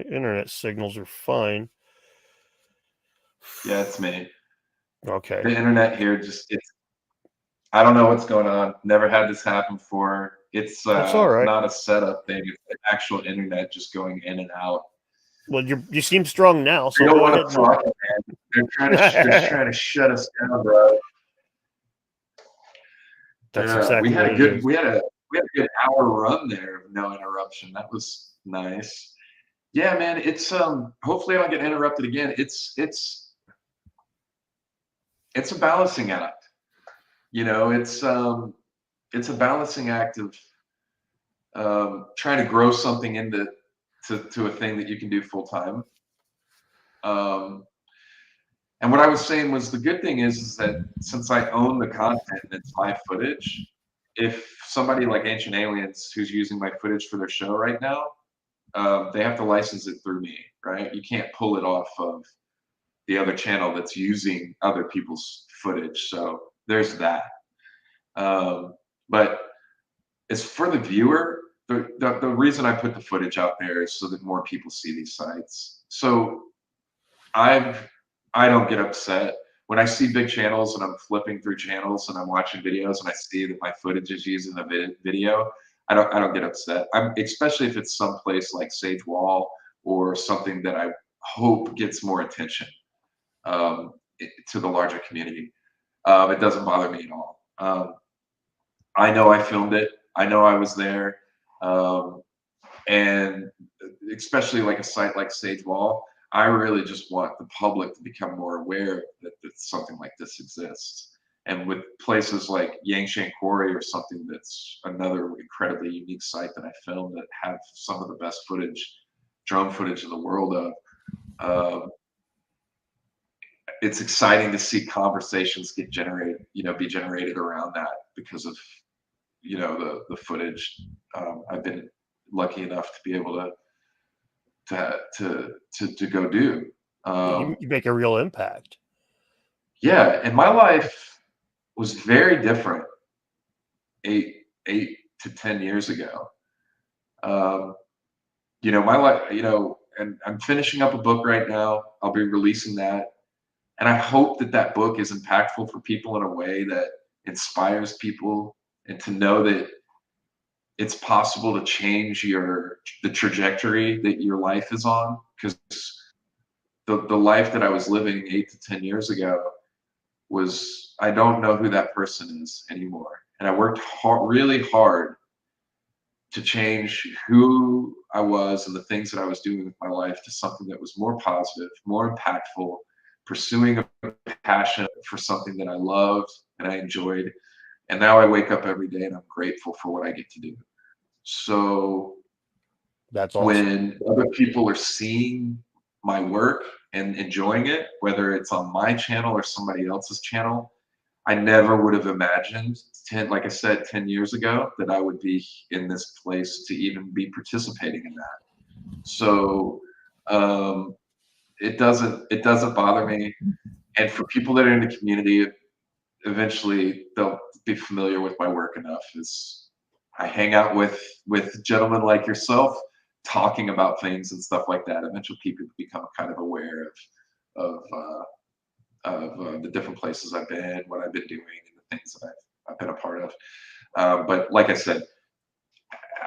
S1: internet signals are fine.
S2: Yeah, it's me.
S1: Okay.
S2: The internet here I don't know what's going on. Never had this happen before. It's
S1: That's all right.
S2: not a setup thing. It's the actual internet just going in and out.
S1: Well, you seem strong now, so
S2: We don't
S1: go
S2: want
S1: ahead.
S2: to talk, man. They're trying to shut us down, bro.
S1: That's
S2: Yeah,
S1: exactly what it is.
S2: we had a good hour run there of no interruption. That was nice. Yeah, man. It's hopefully I don't get interrupted again. It's a balancing act. You know, it's a balancing act of trying to grow something into to a thing that you can do full time. And what I was saying was the good thing is that since I own the content and it's my footage, if somebody like Ancient Aliens who's using my footage for their show right now, they have to license it through me, right? You can't pull it off of the other channel that's using other people's footage. So there's that. But as for the viewer, the reason I put the footage out there is so that more people see these sites. So I don't get upset when I see big channels and I'm flipping through channels and I'm watching videos and I see that my footage is used in the video. I don't get upset. Especially if it's someplace like Sage Wall or something that I hope gets more attention to the larger community. It doesn't bother me at all. I know I filmed it. I know I was there. And especially like a site like Sage Wall, I really just want the public to become more aware that something like this exists. And with places like Yangshan Quarry or something that's another incredibly unique site that I filmed that have some of the best footage, drone footage in the world of, it's exciting to see conversations be generated around that because of the footage. I've been lucky enough to be able to go do.
S1: You make a real impact.
S2: Yeah, and my life was very different 8 to 10 years ago. My life, and I'm finishing up a book right now. I'll be releasing that And I hope that that book is impactful for people in a way that inspires people, and to know that it's possible to change the trajectory that your life is on. Because the life that I was living 8 to 10 years ago was, I don't know who that person is anymore. And I worked hard, really hard, to change who I was and the things that I was doing with my life to something that was more positive, more impactful, pursuing a passion for something that I loved and I enjoyed. And now I wake up every day and I'm grateful for what I get to do. So
S1: That's awesome.
S2: when other people are seeing my work and enjoying it, whether it's on my channel or somebody else's channel, I never would have imagined, like I said, 10 years ago, that I would be in this place to even be participating in that. So it doesn't bother me. And for people that are in the community, eventually they'll be familiar with my work enough. Is I hang out with gentlemen like yourself, talking about things and stuff like that. Eventually, people become kind of aware of the different places I've been, what I've been doing, and the things that I've been a part of. But like I said,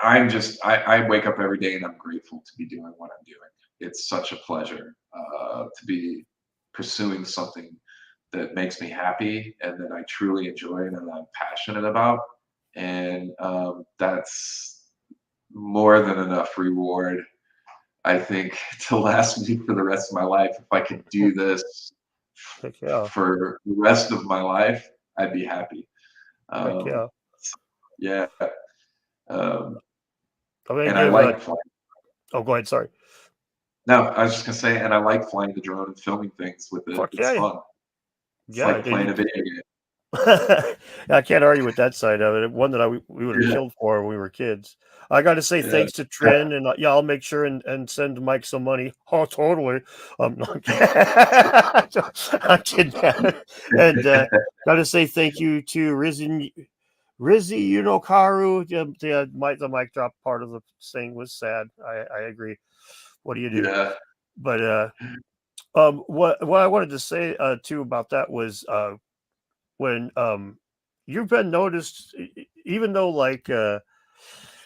S2: I wake up every day and I'm grateful to be doing what I'm doing. It's such a pleasure to be pursuing something that makes me happy and that I truly enjoy and that I'm passionate about. And that's more than enough reward, I think, to last me for the rest of my life. If I could do this
S1: Heck yeah.
S2: for the rest of my life, I'd be happy.
S1: Heck yeah.
S2: Yeah. Um,
S1: I'm gonna
S2: and I
S1: give
S2: like flying.
S1: oh, go ahead. Sorry.
S2: No, I was just gonna say, and I like flying the drone and filming things with it.
S1: Fuck
S2: It's
S1: yeah.
S2: fun. It's
S1: Yeah.
S2: like playing a video game.
S1: I can't argue with that side of it. One that we would have
S2: Yeah,
S1: killed for when we were kids. I got to say
S2: yeah.
S1: thanks to Trin, and yeah, I'll make sure and send Mike some money. Oh, totally. No, I'm kidding. And got to say thank you to Rizzy Yunokaru. The mic drop part of the thing was sad. I agree. What do you do?
S2: Yeah.
S1: But what I wanted to say too about that was when you've been noticed, even though like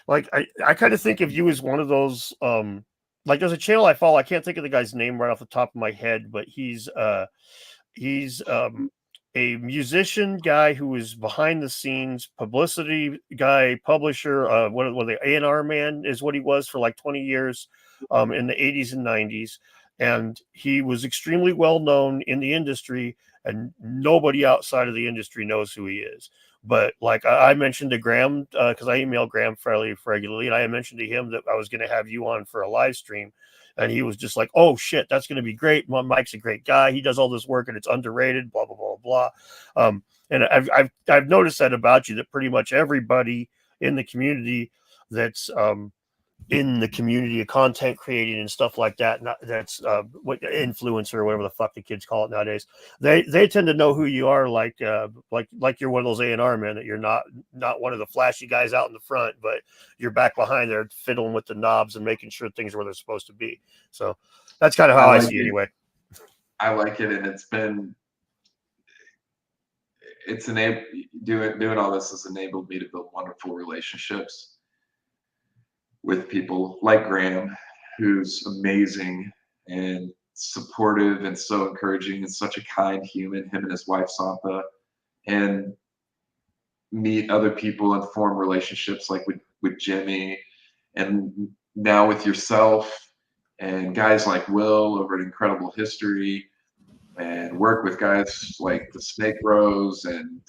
S1: I kind of think of you as one of those like there's a channel I follow. I can't think of the guy's name right off the top of my head, but he's a musician guy who is behind the scenes, publicity guy, publisher. What the A&R man is what he was for like 20 years in the 80s and 90s. And he was extremely well known in the industry, and nobody outside of the industry knows who he is. But like I mentioned to Graham, because I email Graham fairly regularly, and I mentioned to him that I was going to have you on for a live stream. And he was just like, "Oh shit, that's going to be great. Mike's a great guy. He does all this work, and it's underrated." Blah blah blah blah. And I've noticed that about you, that pretty much everybody in the community that's in the community of content creating and stuff like that, that's what influencer or whatever the fuck the kids call it nowadays. They tend to know who you are, like you're one of those A&R men, that you're not one of the flashy guys out in the front, but you're back behind there fiddling with the knobs and making sure things are where they're supposed to be. So that's kind of how I see it anyway.
S2: I like it, and it's enabled, doing all this has enabled me to build wonderful relationships with people like Graham, who's amazing and supportive and so encouraging and such a kind human, him and his wife Sampa, and meet other people and form relationships like with Jimmy, and now with yourself, and guys like Will over at Incredible History, and work with guys like the Snake Bros, and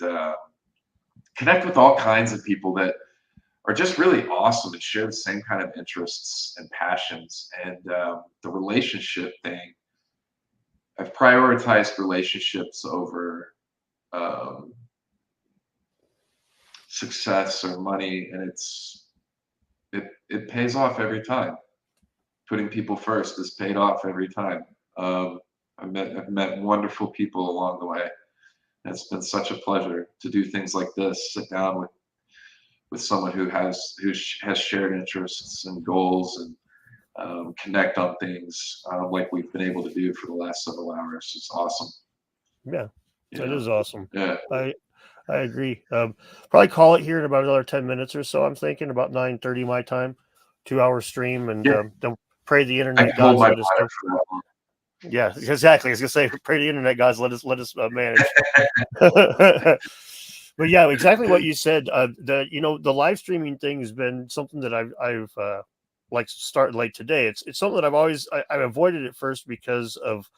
S2: connect with all kinds of people that are just really awesome and share the same kind of interests and passions. And the relationship thing, I've prioritized relationships over success or money, and it pays off every time. Putting people first has paid off every time. I've met wonderful people along the way. It's been such a pleasure to do things like this, sit down with someone who has shared interests and goals, and connect on things like we've been able to do for the last several hours. It's awesome.
S1: Yeah,
S2: You
S1: that
S2: know?
S1: is awesome.
S2: Yeah.
S1: I agree. Probably call it here in about another 10 minutes or so. I'm thinking about 9:30 my time, 2 hour stream, and
S2: Yeah.
S1: then pray the
S2: I
S1: internet
S2: can hold
S1: gods
S2: my
S1: let us
S2: bladder
S1: know.
S2: for that long.
S1: Yeah, exactly. I was gonna say, pray the internet gods let us manage. But yeah, exactly what you said. The live streaming thing has been something that I've like started late today. It's something that I've avoided at first because of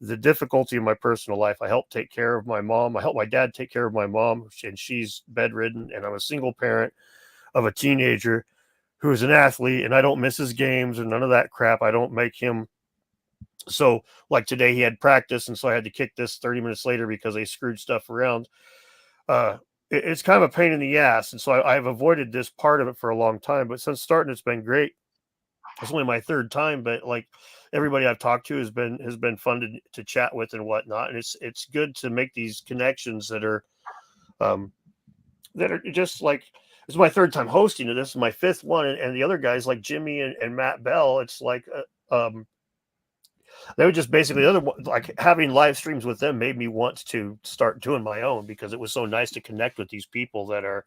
S1: the difficulty in my personal life. I help take care of my mom. I help my dad take care of my mom, and she's bedridden. And I'm a single parent of a teenager who is an athlete, and I don't miss his games or none of that crap. I don't make him. So, like today, he had practice, and so I had to kick this 30 minutes later because they screwed stuff around. Uh, it's kind of a pain in the ass, and so I've avoided this part of it for a long time. But since starting, it's been great. It's only my third time, but like everybody I've talked to has been fun to chat with and whatnot. And it's good to make these connections um that are just like, this is my third time hosting it. This is my fifth one, and the other guys like Jimmy and Matt Bell. It's like they were just basically the other one, like having live streams with them made me want to start doing my own because it was so nice to connect with these people that are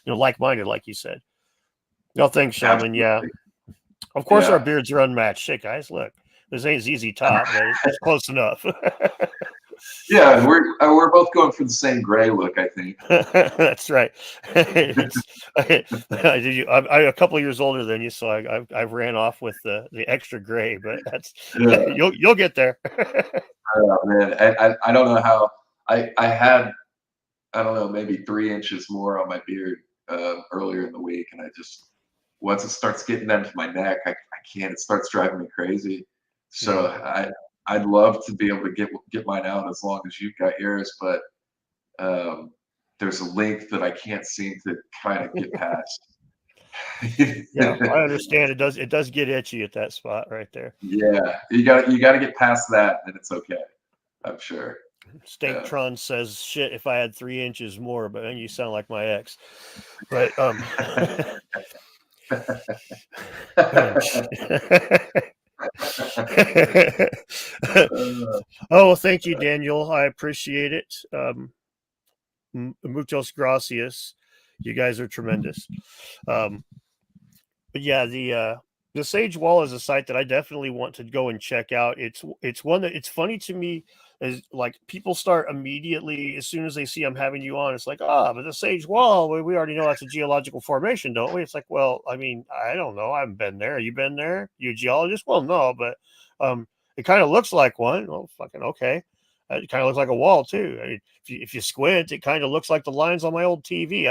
S1: like minded, like you said. No, thanks, Shaman. Yeah.
S2: Absolutely.
S1: Of course, our
S2: Yeah.
S1: beards are unmatched. Shit, guys, look, this ain't ZZ Top, but it's close enough.
S2: Yeah, and we're both going for the same gray look, I think.
S1: That's right. I'm a couple of years older than you, so I've ran off with the extra gray, but that's
S2: Yeah.
S1: you'll get there.
S2: Oh, man, I don't know how I had, I don't know, maybe 3 inches more on my beard earlier in the week, and I just, once it starts getting down to my neck, I can't. It starts driving me crazy. So I'd love to be able to get mine out as long as you've got yours, but um, there's a length that I can't seem to kind of get past.
S1: Yeah, I understand. It does get itchy at that spot right there.
S2: Yeah, you got to get past that, and it's okay. I'm sure. Yeah.
S1: Stanktron says, "Shit, if I had 3 inches more," but then you sound like my ex. But oh, thank you, Daniel. I appreciate it. Muchos gracias. You guys are tremendous. But yeah, the Sage Wall is a site that I definitely want to go and check out. It's one that, it's funny to me, is like people start immediately as soon as they see I'm having you on. It's like, but the Sage Wall, we already know that's a geological formation, don't we? It's like, well, I mean, I don't know. I haven't been there. You been there? You a geologist? Well, no, but it kind of looks like one. Well, fucking okay. It kind of looks like a wall too. I mean, if you squint, it kind of looks like the lines on my old TV.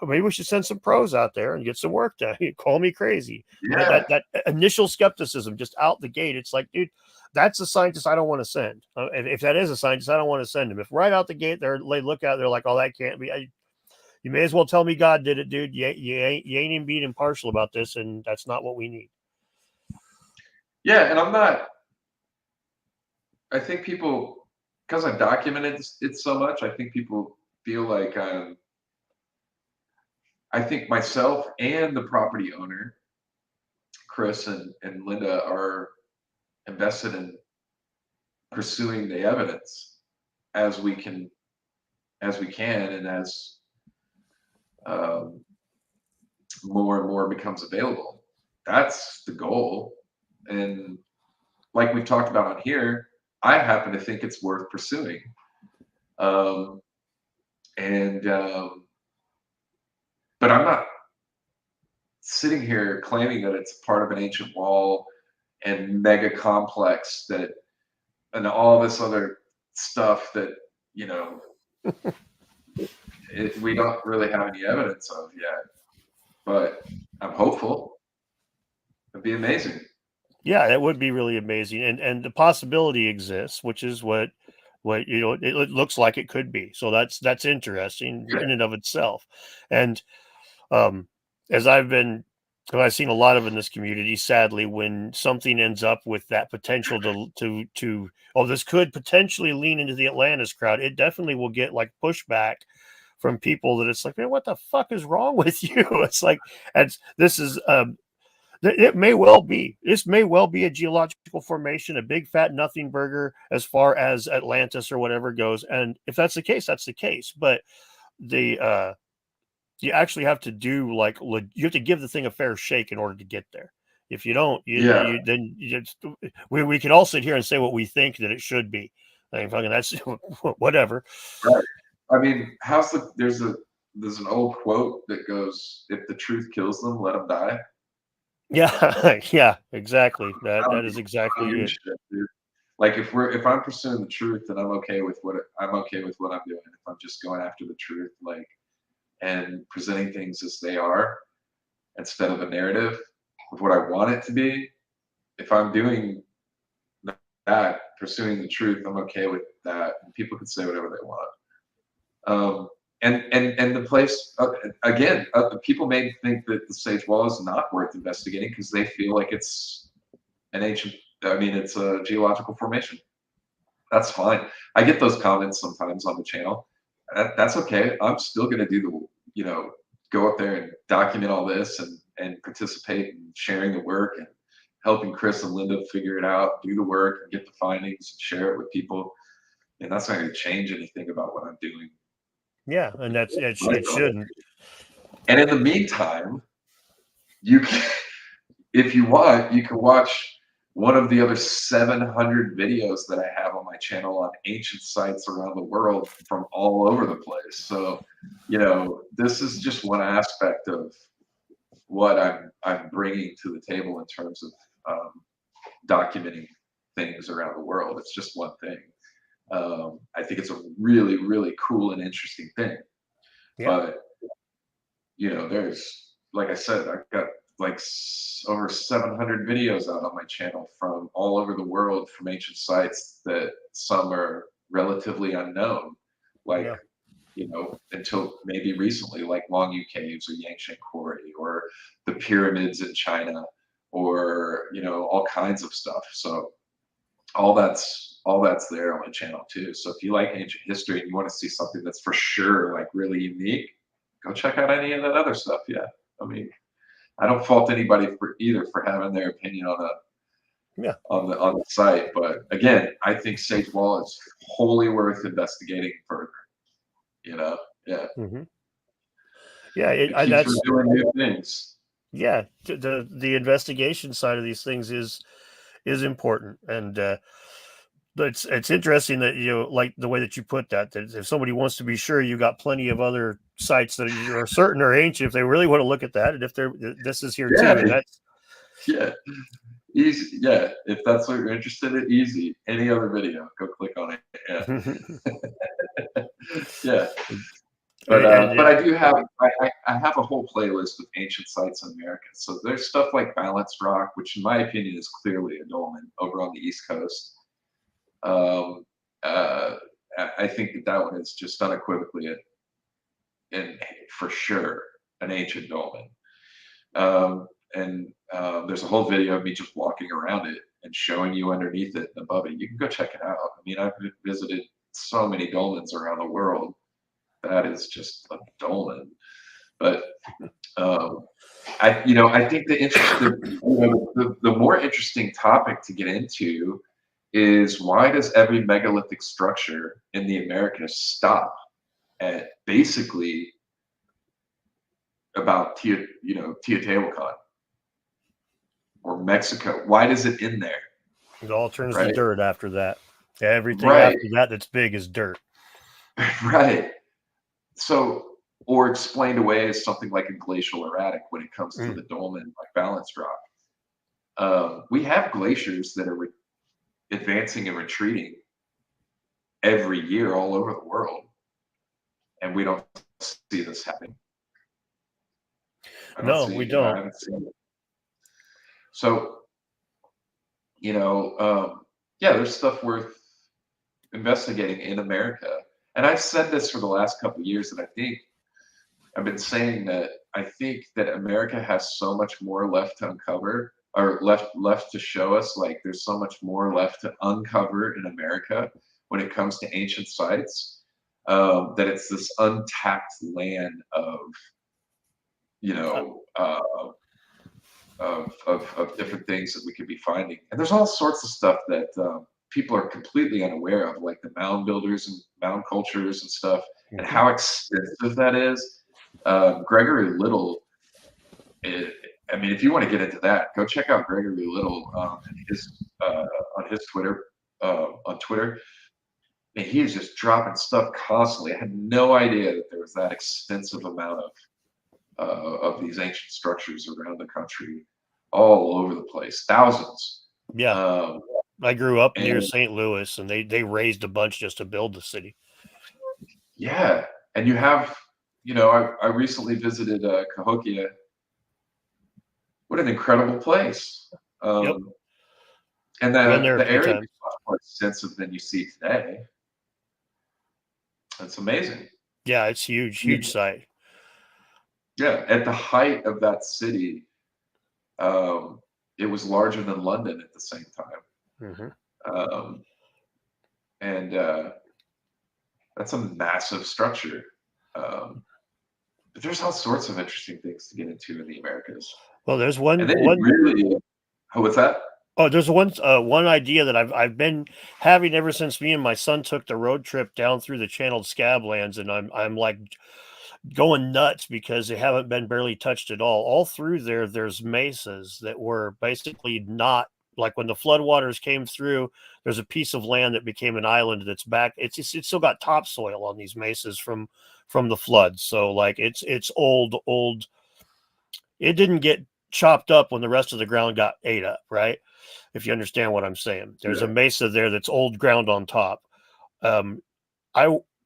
S1: Maybe we should send some pros out there and get some work done. Call me crazy, but
S2: Yeah.
S1: that initial skepticism just out the gate, it's like, dude, that's a scientist I don't want to send. If that is a scientist, I don't want to send him. If right out the gate they look out, they're like, oh, that can't be. You may as well tell me God did it, dude. You ain't even being impartial about this, and that's not what we need.
S2: Yeah, and I'm not. I think people, because I've documented it so much, I think people feel like I think myself and the property owner, Chris and Linda, are invested in pursuing the evidence as we can, and as um, more and more becomes available. That's the goal. And like we've talked about on here, I happen to think it's worth pursuing. Um, and But I'm not sitting here claiming that it's part of an ancient wall and mega complex that, and all this other stuff that, you know, we don't really have any evidence of yet. But I'm hopeful. It'd be amazing.
S1: Yeah, that would be really amazing, and the possibility exists, which is what it looks like it could be. So that's interesting
S2: Yeah.
S1: in and of itself. And um, as I've seen a lot of in this community, sadly, when something ends up with that potential to this could potentially lean into the Atlantis crowd, it definitely will get like pushback from people that it's like, man, what the fuck is wrong with you? It's like, and this is It may well be. This may well be a geological formation, a big fat nothing burger as far as Atlantis or whatever goes. And if that's the case, that's the case. But the you actually have to do like you have to give the thing a fair shake in order to get there. If you don't,
S2: Yeah,
S1: then we can all sit here and say what we think that it should be. I mean, fucking that's whatever.
S2: right. I mean, there's an old quote that goes, "If the truth kills them, let them die."
S1: Yeah, yeah, exactly.
S2: I
S1: That
S2: don't
S1: is
S2: give, I don't
S1: exactly
S2: give a
S1: it.
S2: shit, dude. Like if I'm pursuing the truth, then I'm okay with I'm okay with what I'm doing. If I'm just going after the truth, like, and presenting things as they are instead of a narrative of what I want it to be. If I'm doing that, pursuing the truth, I'm okay with that. And people can say whatever they want. Um, and the place again, people may think that the Sage Wall is not worth investigating because they feel like it's an ancient. I mean, it's a geological formation. That's fine. I get those comments sometimes on the channel. That's okay. I'm still going to do the, go up there and document all this and participate in sharing the work and helping Chris and Linda figure it out, do the work and get the findings and share it with people. And that's not going to change anything about what I'm doing.
S1: Yeah, and it
S2: Right.
S1: shouldn't.
S2: And in the meantime, you can, if you want, you can watch one of the other 700 videos that I have on my channel on ancient sites around the world from all over the place. So, this is just one aspect of what I'm bringing to the table in terms of documenting things around the world. It's just one thing. I think it's a really, really cool and interesting thing.
S1: Yeah.
S2: But there's, like I said, I've got like over 700 videos out on my channel from all over the world from ancient sites that some are relatively unknown, like,
S1: Yeah.
S2: until maybe recently, like Longyu Caves or Yangshan Quarry or the pyramids in China or, all kinds of stuff. So all that's there on my channel too. So if you like ancient history and you want to see something that's for sure like really unique, go check out any of that other stuff. Yeah. I mean, I don't fault anybody for having their opinion
S1: Yeah.
S2: on the site, but again, I think Sage Wall is wholly worth investigating further. Yeah,
S1: Hmm. Yeah.
S2: it keeps
S1: That's
S2: revealing new things.
S1: yeah. The investigation side of these things is important, and it's interesting that like the way that you put that if somebody wants to be sure, you got plenty of other sites that are certain or ancient if they really want to look at that, and if this is here too, and
S2: Yeah,
S1: that's
S2: yeah, easy. Yeah, if that's what you're interested in, easy. Any other video, go click on it. Yeah, yeah. But I do have I have a whole playlist of ancient sites in America. So there's stuff like Balanced Rock, which in my opinion is clearly a dolmen over on the East Coast. Um, uh, I think that one is just unequivocally and for sure an ancient dolmen. And there's a whole video of me just walking around it and showing you underneath it and above it. You can go check it out. I mean, I've visited so many dolmens around the world. That is just a dolmen. But I think the more interesting topic to get into is why does every megalithic structure in the Americas stop at basically about Teotihuacan or Mexico? Why does it end there?
S1: it all turns to
S2: Right,
S1: dirt after that. Everything
S2: right,
S1: after that that's big is dirt.
S2: right. So, or explained away as something like a glacial erratic when it comes to
S1: Mm.
S2: the dolmen, like Balanced Rock. We have glaciers that are advancing and retreating every year all over the world, and we don't see this happening.
S1: No, we
S2: I
S1: don't.
S2: haven't seen it. So, yeah, there's stuff worth investigating in America. And I've said this for the last couple of years that I've been saying that I think that America has so much more left to uncover or left to show us. Like there's so much more left to uncover in America when it comes to ancient sites, that it's this untapped land of, you
S1: Uh,
S2: know, of different things that we could be finding. And there's all sorts of stuff that people are completely unaware of, like the mound builders and mound cultures and stuff, and how extensive that is. Gregory Little, I mean, if you want to get into that, go check out Gregory Little on his Twitter, on Twitter. And he is just dropping stuff constantly. I had no idea that there was that extensive amount of these ancient structures around the country, all over the place, thousands.
S1: Yeah. I grew up near
S2: and
S1: St. Louis, and they raised a bunch just to build the city.
S2: yeah, and you have, I recently visited Cahokia. What an incredible place.
S1: Yep.
S2: And
S1: Been there a
S2: the
S1: few
S2: area
S1: times.
S2: is much more extensive than you see today. That's amazing.
S1: Yeah, it's huge,
S2: I mean,
S1: huge site.
S2: yeah, at the height of that city, it was larger than London at the same time. Um, and that's a massive structure. But there's all sorts of interesting things to get into in the Americas.
S1: Well, there's
S2: And then you really, what's that?
S1: Oh, there's one idea that I've been having ever since me and my son took the road trip down through the channeled scablands, and I'm like going nuts because they haven't been barely touched at all. All through there, there's mesas that were basically not like when the floodwaters came through. There's a piece of land that became an island that's back. It's still got topsoil on these mesas from the floods. So like it's old. It didn't get chopped up when the rest of the ground got ate up, right? If you understand what I'm saying. There's a mesa there that's old ground on top.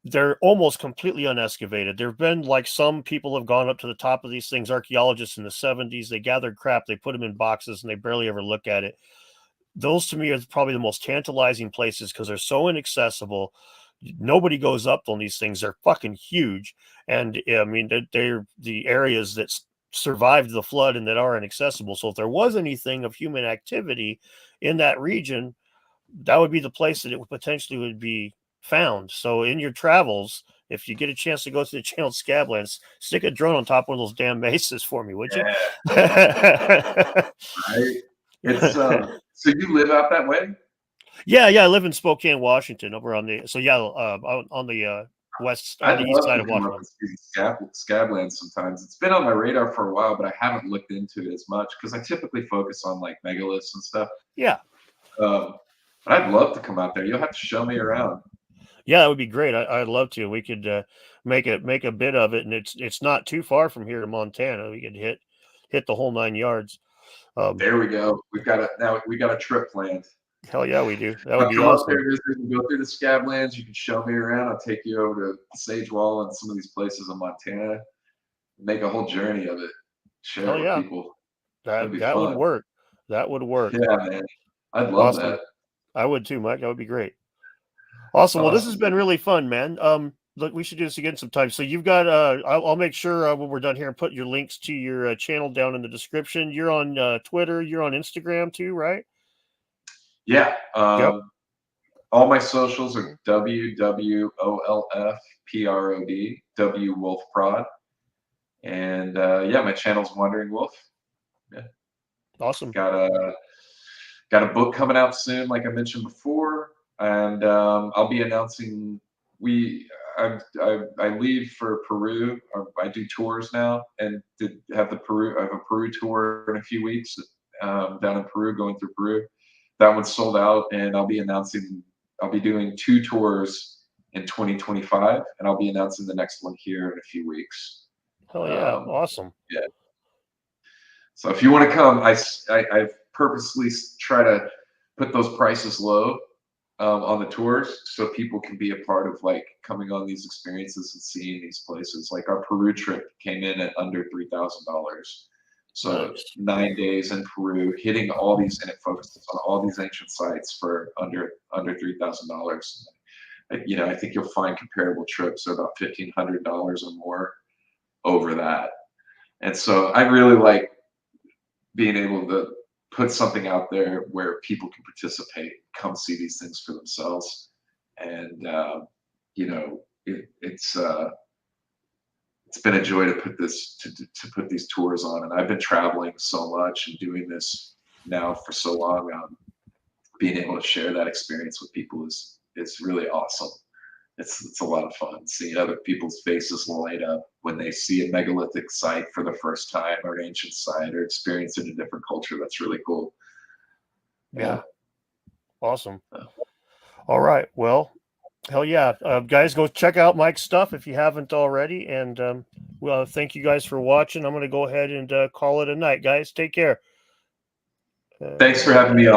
S1: They're almost completely unexcavated. There have been like some people have gone up to the top of these things, archaeologists in the 70s, they gathered crap, they put them in boxes, and they barely ever look at it. Those to me are probably the most tantalizing places because they're so inaccessible. Nobody goes up on these things. They're fucking huge. And I mean, they're the areas that survived the flood and that are inaccessible. So if there was anything of human activity in that region, that would be the place that it would potentially would be found. So in your travels, if you get a chance to go to the channeled scablands, stick a drone on top of those damn mesas for me, would you?
S2: Right. It's so you live out that way?
S1: Yeah, I live in Spokane, Washington, over on the on the west, on
S2: I'd
S1: the east
S2: love
S1: side
S2: to
S1: of
S2: come up
S1: Washington.
S2: and see Scablands sometimes. It's been on my radar for a while, but I haven't looked into it as much because I typically focus on like megaliths and stuff.
S1: Yeah.
S2: But I'd love to come out there. You'll have to show me around.
S1: Yeah, that would be great. I'd love to. We could make a bit of it, and it's not too far from here to Montana. We could hit the whole 9 yards.
S2: There we go. We got a trip planned.
S1: Hell yeah, we do. That would
S2: I'll
S1: be
S2: come up
S1: awesome.
S2: there, visit, and go through the Scablands. You can show me around. I'll take you over to Sage Wall and some of these places in Montana. Make a whole journey of it. Share
S1: Hell
S2: it with
S1: yeah,
S2: people. That'd be
S1: that would
S2: fun.
S1: work. That would work.
S2: Yeah, man. I'd love
S1: Awesome.
S2: that.
S1: I would too, Mike. That would be great. Awesome. Well, this has
S2: Awesome.
S1: been really fun, man. Look, we should do this again sometime. So you've got I'll make sure when we're done here and put your links to your channel down in the description. You're on Twitter, you're on Instagram too, right?
S2: Yeah.
S1: Yep.
S2: All my socials are WWOLFPROD, W Wolf Prod. And yeah, my channel's Wandering Wolf. Yeah.
S1: Awesome.
S2: Got a book coming out soon, like I mentioned before. And I'll be announcing I leave for Peru. Or I do tours now, and I have a Peru tour in a few weeks down in Peru, going through Peru. That one's sold out, and I'll be doing 2 tours in 2025, and I'll be announcing the next one here in a few weeks.
S1: Hell yeah. Awesome.
S2: Yeah. So if you want to come, I purposely try to put those prices low on the tours so people can be a part of like coming on these experiences and seeing these places. Like our Peru trip came in at under $3,000. So
S1: Nice.
S2: 9 days in Peru, hitting all these, and it focuses on all these ancient sites for under $3,000. I think you'll find comparable trips are about $1,500 or more over that. And so I really like being able to put something out there where people can participate, come see these things for themselves, and it's it's been a joy to put this to put these tours on, and I've been traveling so much and doing this now for so long. Being able to share that experience with people is really awesome. It's a lot of fun seeing other people's faces light up when they see a megalithic site for the first time, or an ancient site, or experiencing a different culture. That's really cool.
S1: Yeah. Awesome. All right. Well, hell yeah. Guys, go check out Mike's stuff if you haven't already. And well, thank you guys for watching. I'm going to go ahead and call it a night, guys. Take care.
S2: Thanks for having me on.